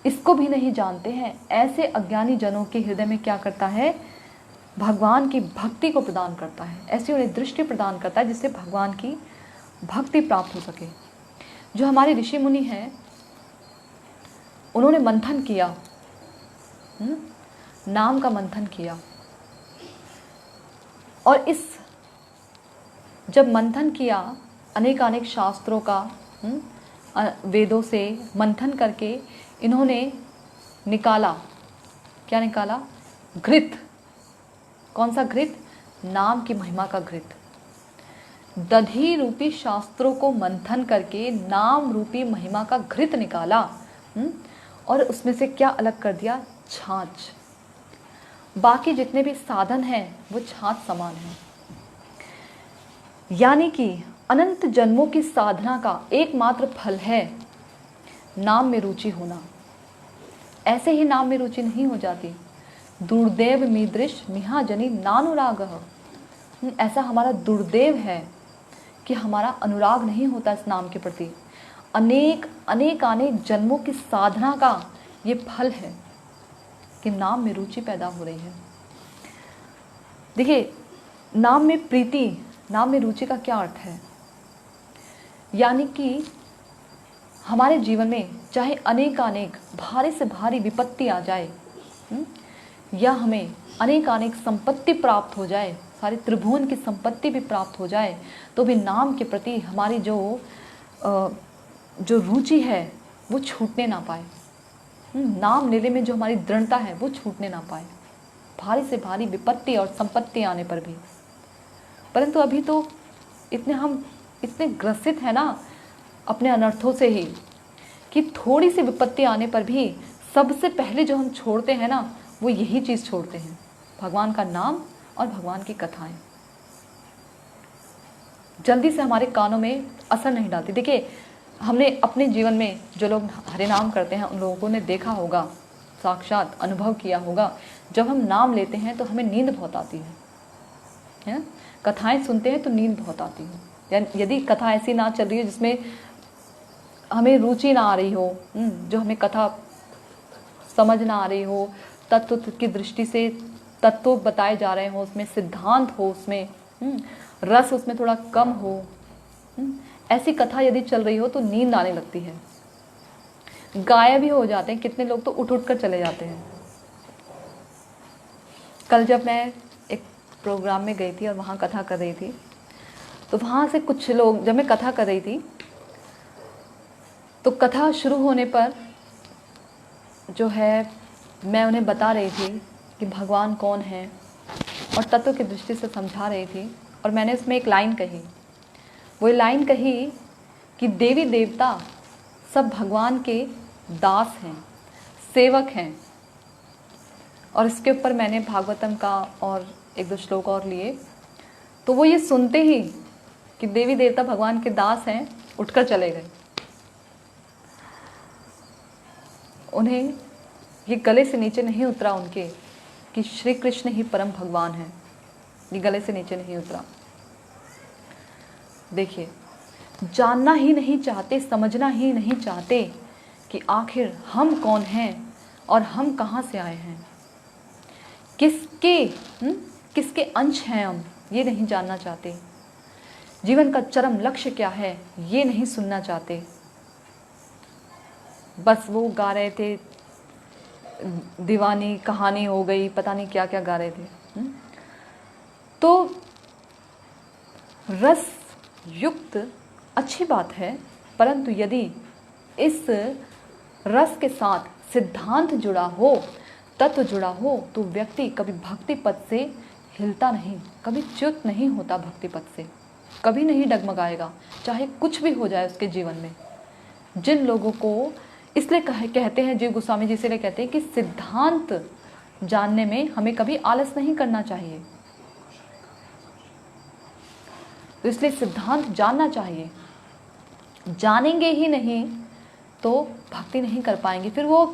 इसको भी नहीं जानते हैं, ऐसे अज्ञानी जनों के हृदय में क्या करता है, भगवान की भक्ति को प्रदान करता है। ऐसी उन्हें दृष्टि प्रदान करता है जिससे भगवान की भक्ति प्राप्त हो सके। जो हमारे ऋषि मुनि हैं, उन्होंने मंथन किया, नाम का मंथन किया, और इस जब मंथन किया अनेक शास्त्रों का, वेदों से मंथन करके इन्होंने निकाला, क्या निकाला? घृत। कौन सा घृत? नाम की महिमा का घृत। दधी रूपी शास्त्रों को मंथन करके नाम रूपी महिमा का घृत निकाला, और उसमें से क्या अलग कर दिया? छाछ। बाकी जितने भी साधन हैं वो छाछ समान हैं। यानी कि अनंत जन्मों की साधना का एकमात्र फल है नाम में रुचि होना। ऐसे ही नाम में रुचि नहीं हो जाती। दुर्देव मीदृश मिहा जनी नानुरागः, ऐसा हमारा दुर्देव है कि हमारा अनुराग नहीं होता इस नाम के प्रति। अनेक जन्मों की साधना का ये फल है कि नाम में रुचि पैदा हो रही है। देखिए, नाम में प्रीति, नाम में रुचि का क्या अर्थ है? यानी कि हमारे जीवन में चाहे अनेक भारी से भारी विपत्ति आ जाए, या हमें अनेक संपत्ति प्राप्त हो जाए, सारी त्रिभुवन की संपत्ति भी प्राप्त हो जाए, तो भी नाम के प्रति हमारी जो रुचि है वो छूटने ना पाए। नाम लेने में जो हमारी दृढ़ता है वो छूटने ना पाए, भारी से भारी विपत्ति और संपत्ति आने पर भी। परंतु अभी तो हम इतने ग्रसित हैं ना अपने अनर्थों से ही, कि थोड़ी सी विपत्ति आने पर भी सबसे पहले जो हम छोड़ते हैं ना, वो यही चीज़ छोड़ते हैं, भगवान का नाम और भगवान की कथाएं। जल्दी से हमारे कानों में असर नहीं डालती। देखिए, हमने अपने जीवन में जो लोग हरे नाम करते हैं उन लोगों ने देखा होगा, साक्षात अनुभव किया होगा, जब हम नाम लेते हैं तो हमें नींद बहुत आती है। कथाएं सुनते हैं तो नींद बहुत आती है। यदि कथा ऐसी ना चल रही है जिसमें हमें रुचि ना आ रही हो, जो हमें कथा समझ ना आ रही हो, तत्व की दृष्टि से तत्व बताए जा रहे हो, उसमें सिद्धांत हो, उसमें रस उसमें थोड़ा कम हो, ऐसी कथा यदि चल रही हो तो नींद आने लगती है, गायब भी हो जाते हैं। कितने लोग तो उठ कर चले जाते हैं। कल जब मैं एक प्रोग्राम में गई थी और वहाँ कथा कर रही थी, तो वहाँ से कुछ लोग, जब मैं कथा कर रही थी तो कथा शुरू होने पर जो है मैं उन्हें बता रही थी कि भगवान कौन है और तत्व की दृष्टि से समझा रही थी। और मैंने उसमें एक लाइन कही, वो लाइन कही कि देवी देवता सब भगवान के दास हैं, सेवक हैं। और इसके ऊपर मैंने भागवतम का और एक दो श्लोक और लिए। तो वो ये सुनते ही कि देवी देवता भगवान के दास हैं, उठकर चले गए। उन्हें ये गले से नीचे नहीं उतरा उनके कि श्री कृष्ण ही परम भगवान हैं, ये गले से नीचे नहीं उतरा। देखिए, जानना ही नहीं चाहते, समझना ही नहीं चाहते कि आखिर हम कौन हैं और हम कहाँ से आए हैं, किसके अंश हैं हम, ये नहीं जानना चाहते। जीवन का चरम लक्ष्य क्या है, ये नहीं सुनना चाहते। बस वो गा रहे थे, दीवानी कहानी हो गई, पता नहीं क्या क्या गा रहे थे। तो रस युक्त अच्छी बात है, परंतु यदि इस रस के साथ सिद्धांत जुड़ा हो, तत्व जुड़ा हो, तो व्यक्ति कभी भक्ति पथ से हिलता नहीं, कभी च्युत नहीं होता, भक्ति पथ से कभी नहीं डगमगाएगा, चाहे कुछ भी हो जाए उसके जीवन में। जिन लोगों को इसलिए कहते हैं, जीव गोस्वामी जी इसलिए कहते हैं कि सिद्धांत जानने में हमें कभी आलस नहीं करना चाहिए। तो इसलिए सिद्धांत जानना चाहिए। जानेंगे ही नहीं तो भक्ति नहीं कर पाएंगे। फिर वो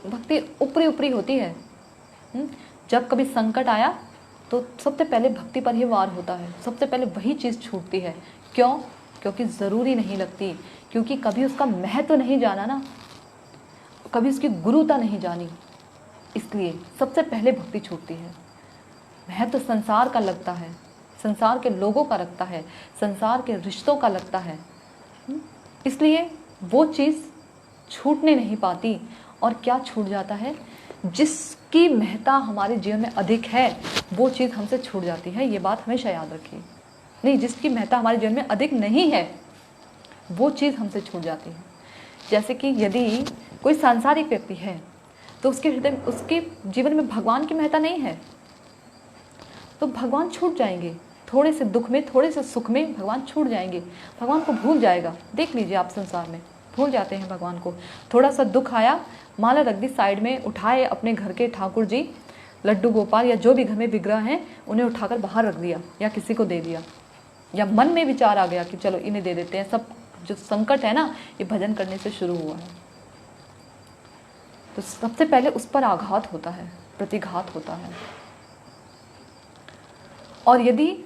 भक्ति ऊपरी ऊपरी होती है। जब कभी संकट आया तो सबसे पहले भक्ति पर ही वार होता है, सबसे पहले वही चीज़ छूटती है। क्यों? क्योंकि ज़रूरी नहीं लगती, क्योंकि कभी उसका महत्व नहीं जाना ना, कभी उसकी गुरुता नहीं जानी, इसलिए सबसे पहले भक्ति छूटती है। महत्व संसार का लगता है, संसार के लोगों का लगता है, संसार के रिश्तों का लगता है, इसलिए वो चीज़ छूटने नहीं पाती। और क्या छूट जाता है? जिसकी महत्ता हमारे जीवन में अधिक है वो चीज़ हमसे छूट जाती है। ये बात हमेशा याद रखिए। नहीं, जिसकी महत्ता हमारे जीवन में अधिक नहीं है वो चीज़ हमसे छूट जाती है। जैसे कि यदि कोई सांसारिक व्यक्ति है तो उसके हृदय, उसके जीवन में भगवान की महत्ता नहीं है तो भगवान छूट जाएंगे। थोड़े से दुख में, थोड़े से सुख में भगवान छूट जाएंगे, भगवान को भूल जाएगा। देख लीजिए आप, संसार में भूल जाते हैं भगवान को। थोड़ा सा दुख आया, माला रख दी साइड में, उठाए अपने घर के ठाकुर जी, लड्डू गोपाल या जो भी घर में विग्रह हैं उन्हें उठाकर बाहर रख दिया या किसी को दे दिया, या मन में विचार आ गया कि चलो इन्हें दे देते हैं। सब जो संकट है ना, ये भजन करने से शुरू हुआ है। तो सबसे पहले उस पर आघात होता है, प्रतिघात होता है। और यदि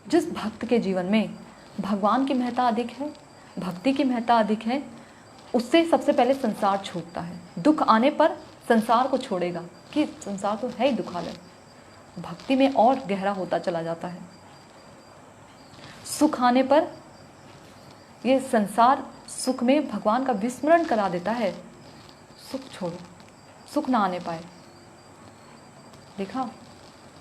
जिस भक्त के जीवन में भगवान की महत्ता अधिक है, भक्ति की महत्ता अधिक है, उससे सबसे पहले संसार छूटता है। दुख आने पर संसार को छोड़ेगा कि संसार तो है ही दुखालय, भक्ति में और गहरा होता चला जाता है। सुख आने पर ये संसार सुख में भगवान का विस्मरण करा देता है। सुख छोड़ो, सुख ना आने पाए। देखा,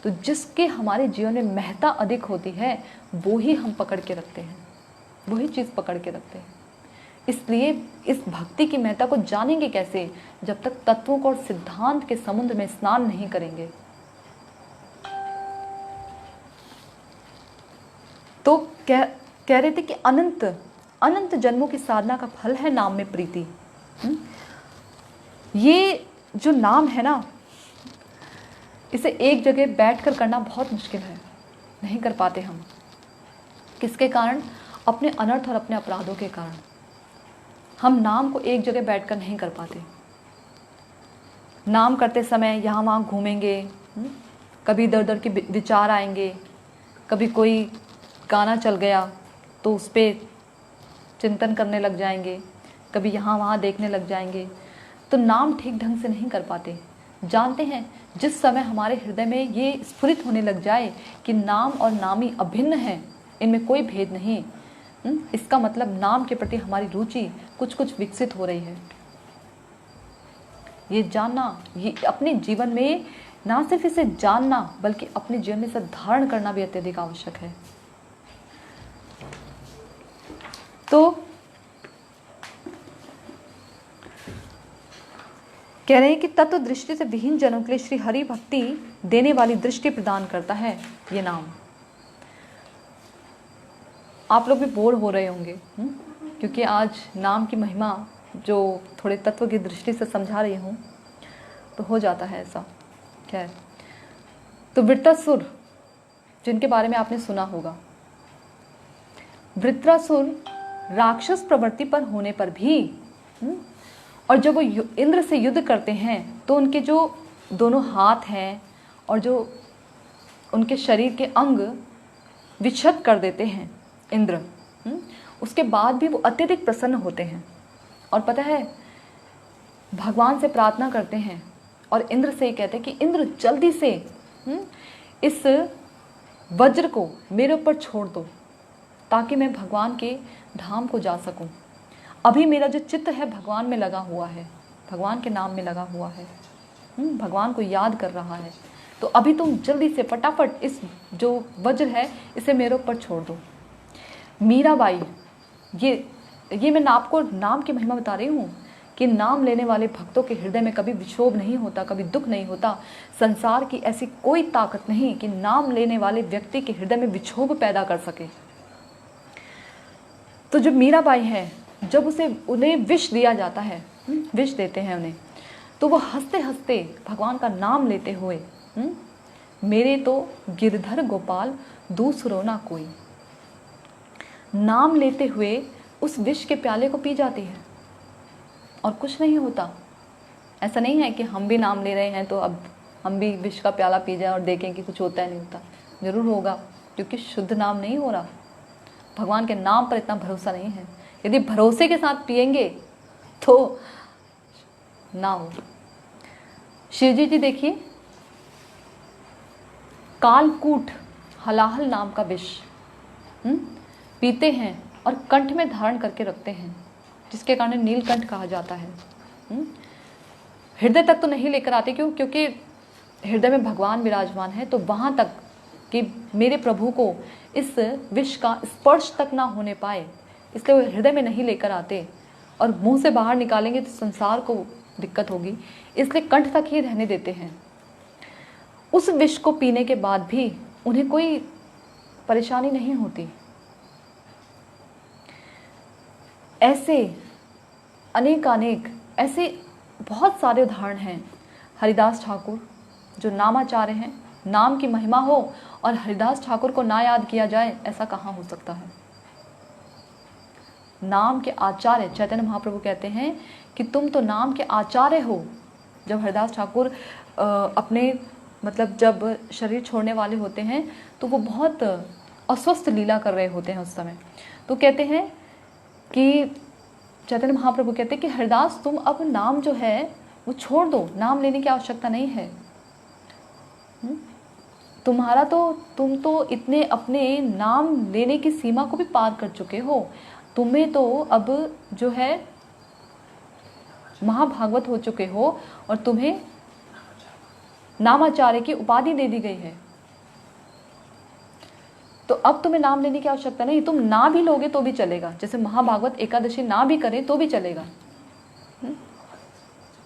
तो जिसके हमारे जीवन में महत्ता अधिक होती है वो ही हम पकड़ के रखते हैं, वही चीज़ पकड़ के रखते हैं। इसलिए इस भक्ति की महत्ता को जानेंगे कैसे? जब तक तत्वों को और सिद्धांत के समुद्र में स्नान नहीं करेंगे। तो कह रहे थे कि अनंत अनंत जन्मों की साधना का फल है नाम में प्रीति। ये जो नाम है ना, इसे एक जगह बैठकर करना बहुत मुश्किल है, नहीं कर पाते हम। किसके कारण? अपने अनर्थ और अपने अपराधों के कारण हम नाम को एक जगह बैठकर नहीं कर पाते। नाम करते समय यहाँ वहाँ घूमेंगे, कभी इधर उधर के विचार आएंगे, कभी कोई गाना चल गया तो उस पर चिंतन करने लग जाएंगे, कभी यहाँ वहाँ देखने लग जाएंगे, तो नाम ठीक ढंग से नहीं कर पाते। जानते हैं, जिस समय हमारे हृदय में ये स्फुरित होने लग जाए कि नाम और नामी अभिन्न हैं, इनमें कोई भेद नहीं, इसका मतलब नाम के प्रति हमारी रुचि कुछ कुछ विकसित हो रही है। ये जानना, ये अपने जीवन में ना सिर्फ इसे जानना बल्कि अपने जीवन में इसे धारण करना भी अत्यधिक आवश्यक है। तो कह रहे हैं कि तत्व दृष्टि से विहीन जनों के लिए श्री हरि भक्ति देने वाली दृष्टि प्रदान करता है ये नाम। आप लोग भी बोर हो रहे होंगे क्योंकि आज नाम की महिमा जो थोड़े तत्व की दृष्टि से समझा रही हूँ, तो हो जाता है ऐसा। खैर, तो वृत्रासुर जिनके बारे में आपने सुना होगा, वृत्रासुर राक्षस प्रवृत्ति पर होने पर भी और जब वो इंद्र से युद्ध करते हैं तो उनके जो दोनों हाथ हैं और जो उनके शरीर के अंग विच्छेद कर देते हैं इंद्र, उसके बाद भी वो अत्यधिक प्रसन्न होते हैं और पता है भगवान से प्रार्थना करते हैं और इंद्र से ये कहते हैं कि इंद्र जल्दी से इस वज्र को मेरे ऊपर छोड़ दो ताकि मैं भगवान के धाम को जा सकूं। अभी मेरा जो चित्त है भगवान में लगा हुआ है, भगवान के नाम में लगा हुआ है, भगवान को याद कर रहा है, तो अभी तुम जल्दी से फटाफट इस जो वज्र है इसे मेरे ऊपर छोड़ दो। मीराबाई, ये मैं आपको नाम की महिमा बता रही हूँ कि नाम लेने वाले भक्तों के हृदय में कभी विक्षोभ नहीं होता, कभी दुख नहीं होता। संसार की ऐसी कोई ताकत नहीं कि नाम लेने वाले व्यक्ति के हृदय में विक्षोभ पैदा कर सके। तो जो मीराबाई है, जब उन्हें विष दिया जाता है, विष देते हैं उन्हें, तो वो हंसते हंसते भगवान का नाम लेते हुए मेरे तो गिरधर गोपाल दूसरो ना कोई, नाम लेते हुए उस विष के प्याले को पी जाती है और कुछ नहीं होता। ऐसा नहीं है कि हम भी नाम ले रहे हैं तो अब हम भी विष का प्याला पी जाए और देखें कि कुछ होता है नहीं होता। जरूर होगा, क्योंकि शुद्ध नाम नहीं हो रहा। भगवान के नाम पर इतना भरोसा नहीं है। यदि भरोसे के साथ पिएंगे तो ना हो। शिवजी जी देखिए, कालकूट हलाहल नाम का विष पीते हैं और कंठ में धारण करके रखते हैं, जिसके कारण नीलकंठ कहा जाता है। हृदय तक तो नहीं लेकर आते, क्यों? क्योंकि हृदय में भगवान विराजमान है, तो वहां तक कि मेरे प्रभु को इस विष का स्पर्श तक ना होने पाए, इसलिए वो हृदय में नहीं लेकर आते और मुंह से बाहर निकालेंगे तो संसार को दिक्कत होगी, इसलिए कंठ तक ही रहने देते हैं। उस विष को पीने के बाद भी उन्हें कोई परेशानी नहीं होती। ऐसे अनेक ऐसे बहुत सारे उदाहरण हैं। हरिदास ठाकुर जो नामाचार्य हैं, नाम की महिमा हो और हरिदास ठाकुर को ना याद किया जाए, ऐसा कहाँ हो सकता है। नाम के आचार्य चैतन्य महाप्रभु कहते हैं कि तुम तो नाम के आचार्य हो। जब हरिदास ठाकुर अपने जब शरीर छोड़ने वाले होते हैं तो वो बहुत अस्वस्थ लीला कर रहे होते हैं उस समय। तो कहते हैं कि चैतन्य महाप्रभु कहते हैं कि हरिदास तुम अब नाम जो है वो छोड़ दो, नाम लेने की आवश्यकता नहीं है। तुम्हारा तो तुम तो इतने अपने नाम लेने की सीमा को भी पार कर चुके हो, तुम्हें तो अब जो है महाभागवत हो चुके हो और तुम्हें नामाचार्य की उपाधि दे दी गई है, तो अब तुम्हें नाम लेने की आवश्यकता नहीं। तुम ना भी लोगे तो भी चलेगा, जैसे महाभागवत एकादशी ना भी करें तो भी चलेगा,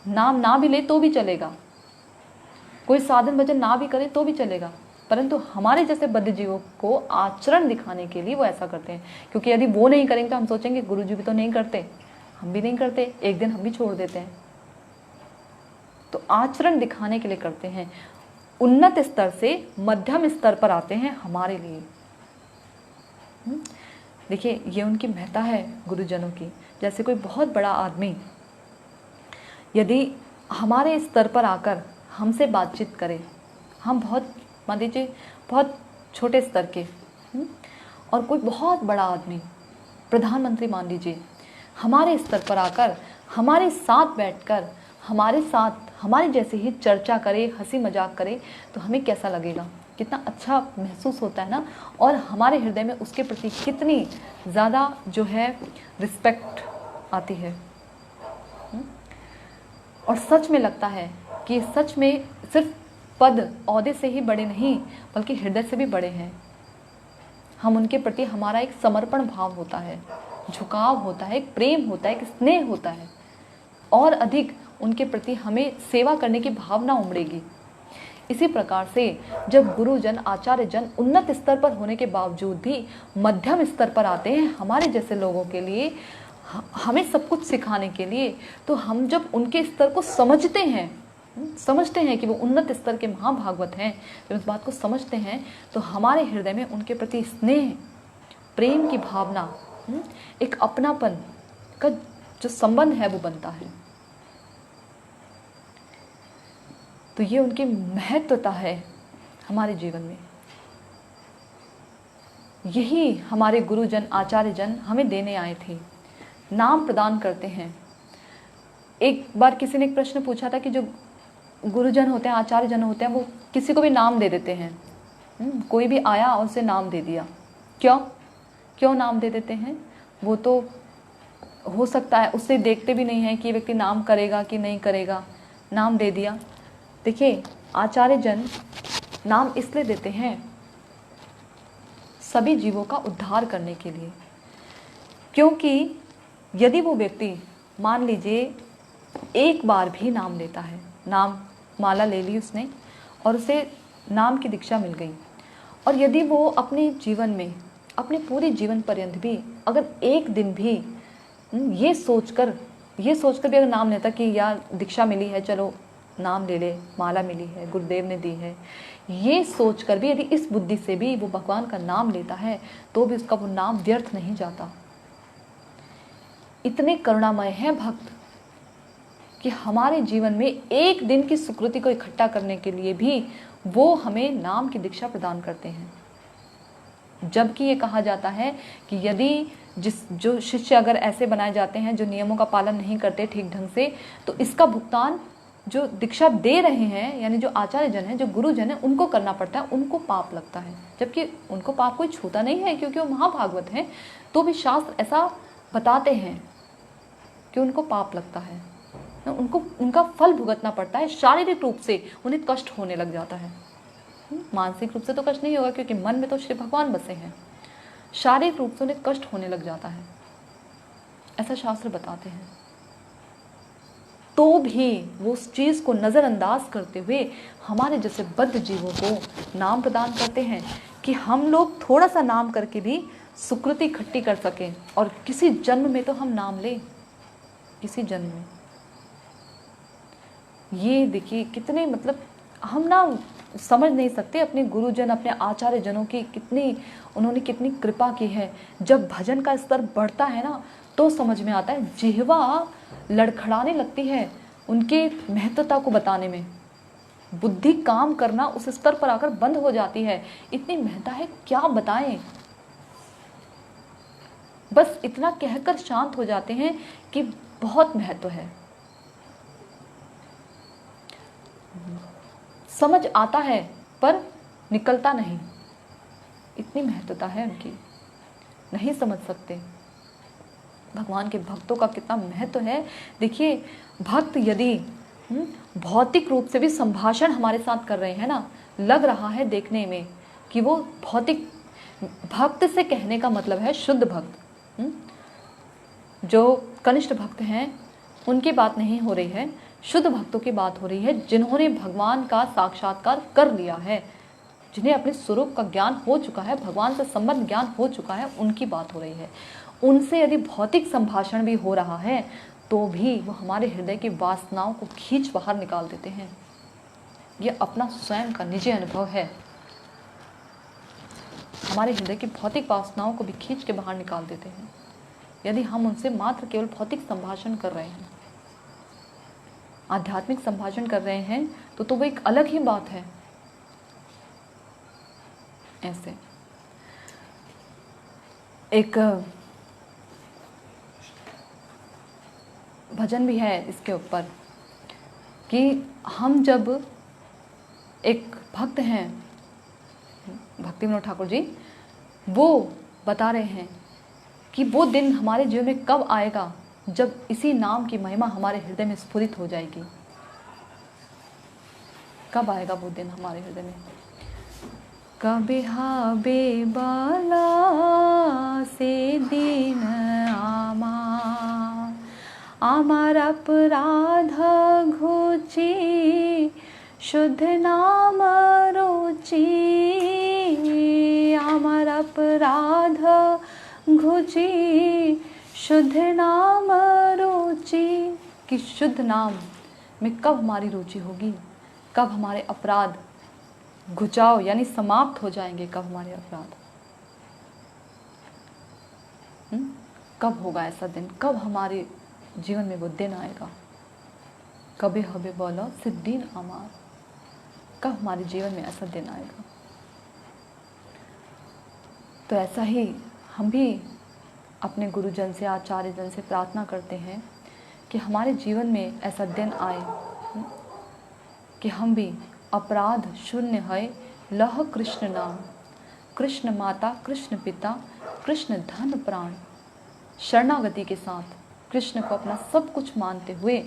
नाम ना भी ले तो भी चलेगा, कोई साधन भजन ना भी करे तो भी चलेगा, परंतु हमारे जैसे बद्ध जीवों को आचरण दिखाने के लिए वो ऐसा करते हैं। क्योंकि यदि वो नहीं करेंगे तो हम सोचेंगे गुरु जी भी तो नहीं करते, हम भी नहीं करते, एक दिन हम भी छोड़ देते हैं। तो आचरण दिखाने के लिए करते हैं, उन्नत स्तर से मध्यम स्तर पर आते हैं हमारे लिए। देखिए ये उनकी महत्ता है गुरुजनों की। जैसे कोई बहुत बड़ा आदमी यदि हमारे स्तर पर आकर हमसे बातचीत करे, हम बहुत मान लीजिए बहुत छोटे स्तर के, और कोई बहुत बड़ा आदमी प्रधानमंत्री मान लीजिए हमारे स्तर पर आकर हमारे साथ बैठकर हमारे साथ हमारे जैसे ही चर्चा करे, हंसी मजाक करे, तो हमें कैसा लगेगा, कितना अच्छा महसूस होता है ना। और हमारे हृदय में उसके प्रति कितनी ज़्यादा जो है रिस्पेक्ट आती है। और सच में लगता है कि सच में सिर्फ पद ओहदे से ही बड़े नहीं बल्कि हृदय से भी बड़े हैं। हम उनके प्रति हमारा एक समर्पण भाव होता है, झुकाव होता है, एक प्रेम होता है, एक स्नेह होता है, और अधिक उनके प्रति हमें सेवा करने की भावना उमड़ेगी। इसी प्रकार से जब गुरुजन आचार्य जन उन्नत स्तर पर होने के बावजूद भी मध्यम स्तर पर आते हैं हमारे जैसे लोगों के लिए, हमें सब कुछ सिखाने के लिए, तो हम जब उनके स्तर को समझते हैं कि वो उन्नत स्तर के महाभागवत हैं, जब इस बात को समझते हैं तो हमारे हृदय में उनके प्रति स्नेह, प्रेम की भावना, एक अपनापन का जो संबंध है वो बनता है। तो ये उनकी महत्वता है हमारे जीवन में। यही हमारे गुरुजन आचार्य जन हमें देने आए थे, नाम प्रदान करते हैं। एक बार किसी ने एक प्रश्न पूछा था कि जो गुरुजन होते हैं, आचार्य जन होते हैं, वो किसी को भी नाम दे देते हैं। कोई भी आया और उसे नाम दे दिया, क्यों नाम दे देते हैं? वो तो हो सकता है उससे देखते भी नहीं है कि ये व्यक्ति नाम करेगा कि नहीं करेगा, नाम दे दिया। देखिए आचार्य जन नाम इसलिए देते हैं सभी जीवों का उद्धार करने के लिए, क्योंकि यदि वो व्यक्ति मान लीजिए एक बार भी नाम लेता है, नाम माला ले ली उसने और उसे नाम की दीक्षा मिल गई, और यदि वो अपने जीवन में अपने पूरे जीवन पर्यंत भी अगर एक दिन भी ये सोचकर भी अगर नाम लेता कि यार दीक्षा मिली है, चलो नाम ले ले, माला मिली है, गुरुदेव ने दी है, ये सोचकर भी यदि इस बुद्धि से भी वो भगवान का नाम लेता है तो भी उसका वो नाम व्यर्थ नहीं जाता। इतने करुणामय हैं भक्त कि हमारे जीवन में एक दिन की सुकृति को इकट्ठा करने के लिए भी वो हमें नाम की दीक्षा प्रदान करते हैं। जबकि ये कहा जाता है कि यदि जो शिष्य अगर ऐसे बनाए जाते हैं जो नियमों का पालन नहीं करते ठीक ढंग से, तो इसका भुगतान जो दीक्षा दे रहे हैं यानी जो आचार्य जन हैं, जो गुरुजन हैं, उनको करना पड़ता है, उनको पाप लगता है। जबकि उनको पाप कोई छूता नहीं है क्योंकि वो महाभागवत हैं, तो भी शास्त्र ऐसा बताते हैं कि उनको पाप लगता है, उनका फल भुगतना पड़ता है। शारीरिक रूप से उन्हें कष्ट होने लग जाता है, मानसिक रूप से तो कष्ट नहीं होगा क्योंकि मन में तो श्री भगवान बसे हैं। शारीरिक रूप से उन्हें कष्ट होने लग जाता है, ऐसा शास्त्र बताते हैं। तो भी वो उस चीज़ को नज़रअंदाज करते हुए हमारे जैसे बद्ध जीवों को नाम प्रदान करते हैं कि हम लोग थोड़ा सा नाम करके भी सुकृति इकट्ठी कर सकें, और किसी जन्म में तो हम नाम लें, किसी जन्म में। ये देखिए कितने मतलब हम ना समझ नहीं सकते अपने गुरुजन, अपने आचार्य जनों की उन्होंने कितनी कृपा की है। जब भजन का स्तर बढ़ता है ना तो समझ में आता है, जिह्वा लड़खड़ाने लगती है उनके महत्वता को बताने में। बुद्धि काम करना उस स्तर पर आकर बंद हो जाती है। इतनी महत्ता है, क्या बताएं। बस इतना कहकर शांत हो जाते हैं कि बहुत महत्व है। समझ आता है पर निकलता नहीं, इतनी महत्वता है उनकी, नहीं समझ सकते। भगवान के भक्तों का कितना महत्व है। देखिए, भक्त यदि भौतिक रूप से भी संभाषण हमारे साथ कर रहे हैं ना, लग रहा है देखने में कि वो भौतिक, भक्त से कहने का मतलब है शुद्ध भक्त। जो कनिष्ठ भक्त हैं उनकी बात नहीं हो रही है, शुद्ध भक्तों की बात हो रही है, जिन्होंने भगवान का साक्षात्कार कर लिया है, जिन्हें अपने स्वरूप का ज्ञान हो चुका है, भगवान से संबंध ज्ञान हो चुका है, उनकी बात हो रही है। उनसे यदि भौतिक संभाषण भी हो रहा है तो भी वो हमारे हृदय की वासनाओं को खींच बाहर निकाल देते हैं। ये अपना स्वयं का निजी अनुभव है। हमारे हृदय की भौतिक वासनाओं को भी खींच के बाहर निकाल देते हैं यदि हम उनसे मात्र केवल भौतिक संभाषण कर रहे हैं। आध्यात्मिक संभाषण कर रहे हैं तो वो एक अलग ही बात है। ऐसे एक भजन भी है इसके ऊपर कि हम जब, एक भक्त हैं भक्ति विनोद ठाकुर जी, वो बता रहे हैं कि वो दिन हमारे जीवन में कब आएगा जब इसी नाम की महिमा हमारे हृदय में स्फुरित हो जाएगी। कब आएगा वो दिन हमारे हृदय में? कभी हाबे बाला से दिन आमार अपराध घुची शुद्ध नाम रुचि, आमार अपराध घुची शुद्ध नाम रुचि। कि शुद्ध नाम में कब हमारी रुचि होगी, कब हमारे अपराध घुचाव यानी समाप्त हो जाएंगे, कब हमारे अपराध, कब होगा ऐसा दिन, कब हमारे जीवन में वो दिन आएगा। कभी हबे बोलो सिद्दीन अमार, कब हमारे जीवन में ऐसा दिन आएगा। तो ऐसा ही हम भी अपने गुरुजन से, आचार्य जन से प्रार्थना करते हैं कि हमारे जीवन में ऐसा दिन आए कि हम भी अपराध शून्य है लह कृष्ण नाम, कृष्ण माता, कृष्ण पिता, कृष्ण धन प्राण, शरणागति के साथ कृष्ण को अपना सब कुछ मानते हुए,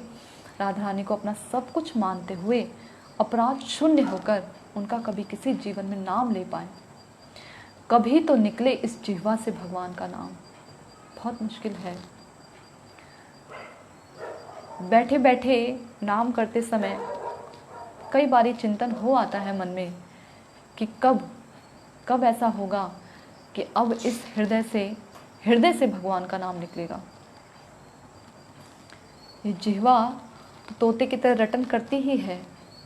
राधा रानी को अपना सब कुछ मानते हुए, अपराध शून्य होकर उनका कभी किसी जीवन में नाम ले पाए। कभी तो निकले इस जिह्वा से भगवान का नाम, बहुत मुश्किल है। बैठे बैठे नाम करते समय कई बारी चिंतन हो आता है मन में कि कब ऐसा होगा कि अब इस हृदय से भगवान का नाम निकलेगा। ये जिह्वा तो तोते की तरह रटन करती ही है,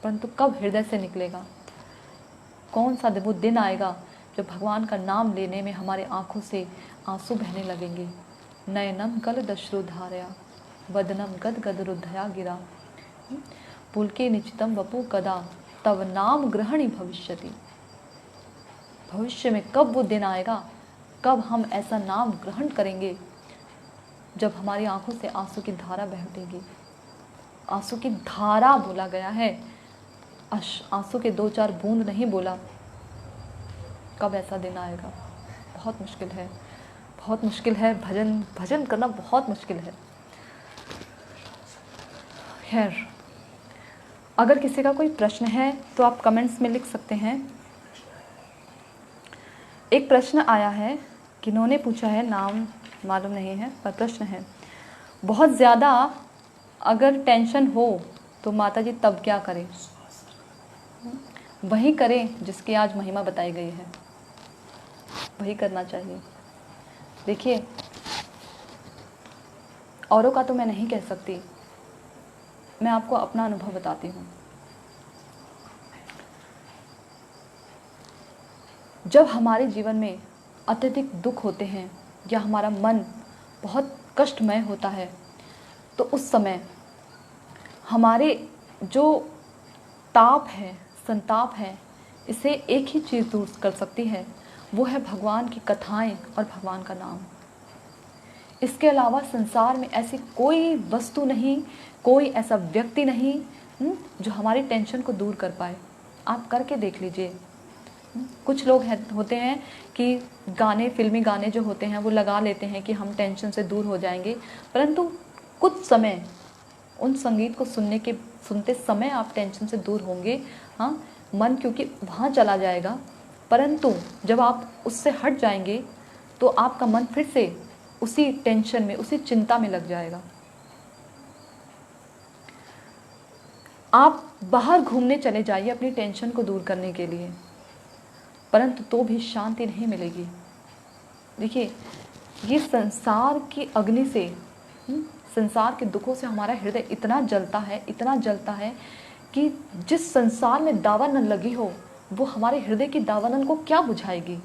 परंतु कब हृदय से निकलेगा? कौन सा वो दिन आएगा जब भगवान का नाम लेने में हमारे आंखों से आंसू बहने लगेंगे। नयनम गल दश्रुधारया वदनम गद गद रुद्धया गिरा, पुलके निचितम वपु कदा तव नाम ग्रहणी भविष्यति। भविष्य में कब वो दिन आएगा, कब हम ऐसा नाम ग्रहण करेंगे जब हमारी आंखों से आंसू की धारा बह उठेगी। आंसू की धारा बोला गया है, आंसू के 2-4 बूंद नहीं बोला। कब ऐसा दिन आएगा? बहुत मुश्किल है, बहुत मुश्किल है। भजन करना बहुत मुश्किल है। खैर, अगर किसी का कोई प्रश्न है तो आप कमेंट्स में लिख सकते हैं। एक प्रश्न आया है, किन्होंने पूछा है नाम मालूम नहीं है, पर प्रश्न है, बहुत ज़्यादा अगर टेंशन हो तो माता जी तब क्या करें? वही करें जिसकी आज महिमा बताई गई है, वही करना चाहिए। देखिए, औरों का तो मैं नहीं कह सकती, मैं आपको अपना अनुभव बताती हूँ। जब हमारे जीवन में अत्यधिक दुख होते हैं या हमारा मन बहुत कष्टमय होता है, तो उस समय हमारे जो ताप है, संताप है, इसे एक ही चीज़ दूर कर सकती है, वो है भगवान की कथाएं और भगवान का नाम। इसके अलावा संसार में ऐसी कोई वस्तु नहीं, कोई ऐसा व्यक्ति नहीं जो हमारी टेंशन को दूर कर पाए। आप करके देख लीजिए। कुछ लोग होते हैं कि गाने, फिल्मी गाने जो होते हैं वो लगा लेते हैं कि हम टेंशन से दूर हो जाएंगे, परंतु कुछ समय उन संगीत को सुनते समय आप टेंशन से दूर होंगे। हाँ, मन क्योंकि वहाँ चला जाएगा, परंतु जब आप उससे हट जाएंगे तो आपका मन फिर से उसी टेंशन में, उसी चिंता में लग जाएगा। आप बाहर घूमने चले जाइए अपनी टेंशन को दूर करने के लिए, परंतु तो भी शांति नहीं मिलेगी। देखिए, ये संसार की अग्नि से, संसार के दुखों से हमारा हृदय इतना जलता है, इतना जलता है कि जिस संसार में दावानल लगी हो वो हमारे हृदय की दावानल को क्या बुझाएगी।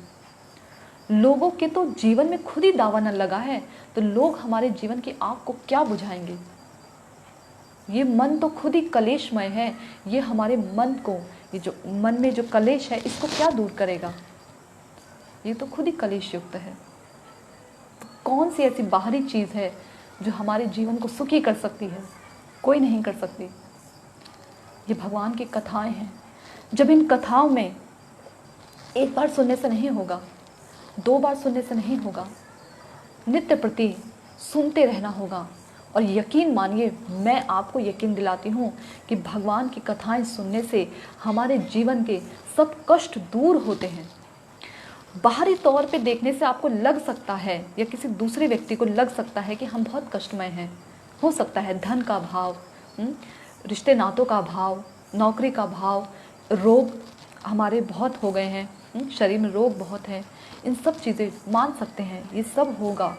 लोगों के तो जीवन में खुद ही दावानल लगा है, तो लोग हमारे जीवन की आग को क्या बुझाएंगे। ये मन तो खुद ही कलेशमय है, ये हमारे मन को, ये जो मन में जो कलेश है इसको क्या दूर करेगा। ये तो खुद ही कलेश युक्त है। तो कौन सी ऐसी बाहरी चीज़ है जो हमारे जीवन को सुखी कर सकती है? कोई नहीं कर सकती। ये भगवान की कथाएं हैं। जब इन कथाओं में एक बार सुनने से नहीं होगा, 2 बार सुनने से नहीं होगा, नित्य प्रति सुनते रहना होगा। और यकीन मानिए, मैं आपको यकीन दिलाती हूँ कि भगवान की कथाएं सुनने से हमारे जीवन के सब कष्ट दूर होते हैं। बाहरी तौर पे देखने से आपको लग सकता है या किसी दूसरे व्यक्ति को लग सकता है कि हम बहुत कष्टमय हैं। हो सकता है धन का अभाव, रिश्ते नातों का अभाव, नौकरी का अभाव, रोग हमारे बहुत हो गए हैं, शरीर में रोग बहुत है, इन सब चीज़ें मान सकते हैं, ये सब होगा।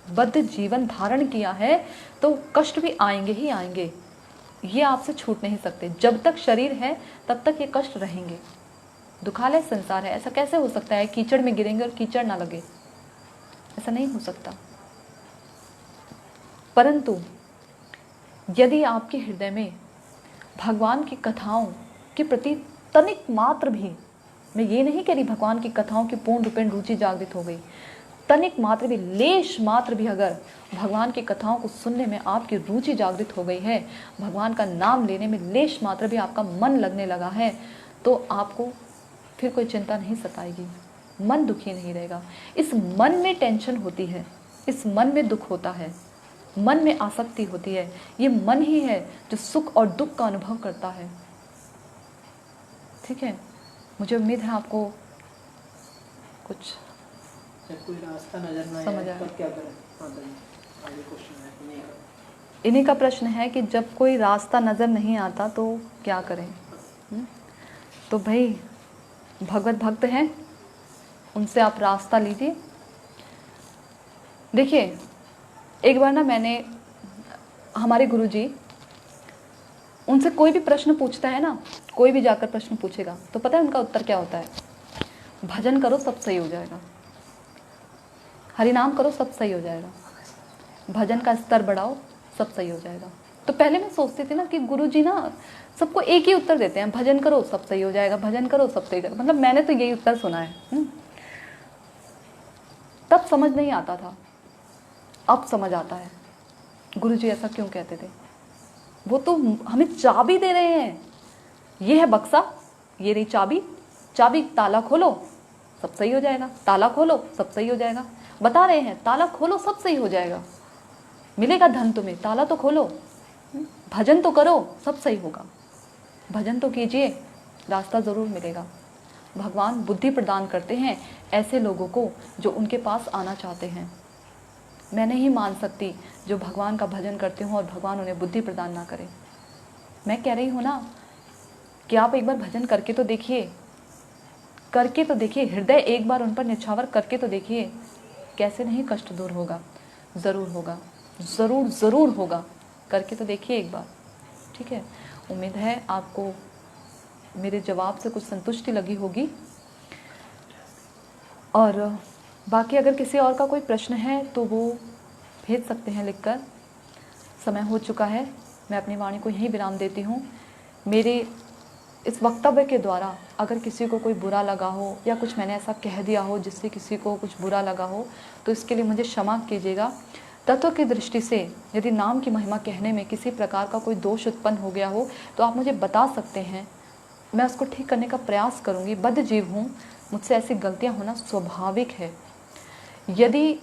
बद्ध जीवन धारण किया है तो कष्ट भी आएंगे ही आएंगे, ये आपसे छूट नहीं सकते। जब तक शरीर है तब तक ये कष्ट रहेंगे। दुखालय संसार है। ऐसा कैसे हो सकता है कीचड़ में गिरेंगे और कीचड़ ना लगे? ऐसा नहीं हो सकता। परंतु यदि आपके हृदय में भगवान की कथाओं के प्रति तनिक मात्र भी, मैं ये नहीं कह रही भगवान की कथाओं की पूर्ण रूपेण रुचि जागृत हो गई, तनिक मात्र भी, लेश मात्र भी अगर भगवान की कथाओं को सुनने में आपकी रुचि जागृत हो गई है, भगवान का नाम लेने में लेश मात्र भी आपका मन लगने लगा है, तो आपको फिर कोई चिंता नहीं सताएगी, मन दुखी नहीं रहेगा। इस मन में टेंशन होती है, इस मन में दुख होता है, मन में आसक्ति होती है। ये मन ही है जो सुख और दुख का अनुभव करता है। ठीक है, मुझे उम्मीद है आपको कुछ कोई रास्ता नजर ना समझ आया। क्या करें? आगे क्वेश्चन है इन्हीं का प्रश्न है कि जब कोई रास्ता नज़र नहीं आता तो क्या करें? तो भाई भगवत भक्त हैं, उनसे आप रास्ता लीजिए। देखिए, एक बार ना मैंने, हमारे गुरुजी, उनसे कोई भी प्रश्न पूछता है ना, कोई भी जाकर प्रश्न पूछेगा तो पता है उनका उत्तर क्या होता है? भजन करो सब सही हो जाएगा, हरिनाम करो सब सही हो जाएगा, भजन का स्तर बढ़ाओ सब सही हो जाएगा। तो पहले मैं सोचती थी ना कि गुरुजी ना सबको एक ही उत्तर देते हैं, भजन करो सब सही हो जाएगा, भजन करो सब सही हो जाएगा। मतलब मैंने तो यही उत्तर सुना है। तब समझ नहीं आता था, अब समझ आता है गुरुजी ऐसा क्यों कहते थे। वो तो हमें चाबी दे रहे हैं, ये है बक्सा, ये रही चाबी, चाबी ताला खोलो सब सही हो जाएगा, ताला खोलो सब सही हो जाएगा। बता रहे हैं ताला खोलो सब सही हो जाएगा, मिलेगा धन तुम्हें, ताला तो खोलो, भजन तो करो सब सही होगा। भजन तो कीजिए, रास्ता ज़रूर मिलेगा। भगवान बुद्धि प्रदान करते हैं ऐसे लोगों को जो उनके पास आना चाहते हैं। मैं नहीं मान सकती जो भगवान का भजन करते हों और भगवान उन्हें बुद्धि प्रदान ना करें। मैं कह रही हूँ ना कि आप एक बार भजन करके तो देखिए, करके तो देखिए, हृदय एक बार उन पर निछावर करके तो देखिए, कैसे नहीं कष्ट दूर होगा। ज़रूर होगा, ज़रूर ज़रूर होगा, करके तो देखिए एक बार। ठीक है, उम्मीद है आपको मेरे जवाब से कुछ संतुष्टि लगी होगी। और बाकी अगर किसी और का कोई प्रश्न है तो वो भेज सकते हैं लिखकर। समय हो चुका है, मैं अपनी वाणी को यहीं विराम देती हूँ। मेरे इस वक्तव्य के द्वारा अगर किसी को कोई बुरा लगा हो या कुछ मैंने ऐसा कह दिया हो जिससे किसी को कुछ बुरा लगा हो, तो इसके लिए मुझे क्षमा कीजिएगा। तत्व की दृष्टि से यदि नाम की महिमा कहने में किसी प्रकार का कोई दोष उत्पन्न हो गया हो तो आप मुझे बता सकते हैं, मैं उसको ठीक करने का प्रयास करूँगी। बद्ध जीव हूँ, मुझसे ऐसी गलतियाँ होना स्वाभाविक है। यदि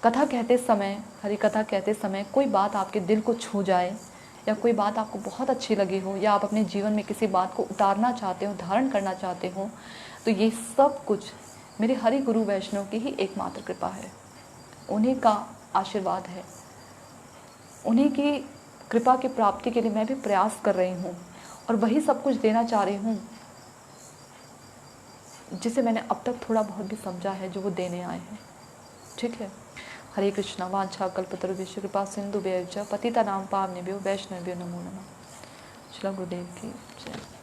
कथा कहते समय, हरि कथा कहते समय कोई बात आपके दिल को छू जाए या कोई बात आपको बहुत अच्छी लगी हो या आप अपने जीवन में किसी बात को उतारना चाहते हो, धारण करना चाहते हो, तो ये सब कुछ मेरे हरि गुरु वैष्णव की ही एकमात्र कृपा है। उन्हीं का आशीर्वाद है, उन्हीं की कृपा की प्राप्ति के लिए मैं भी प्रयास कर रही हूँ और वही सब कुछ देना चाह रही हूँ जिसे मैंने अब तक थोड़ा बहुत भी समझा है, जो वो देने आए हैं। ठीक है। हरे कृष्णा। वांछा कल्पतरुभ्यश्च कृपा सिंधुभ्यश्च पतितानां पावनेभ्यो वैष्णवेभ्यो नमो नमः। श्री गुरुदेव की जय।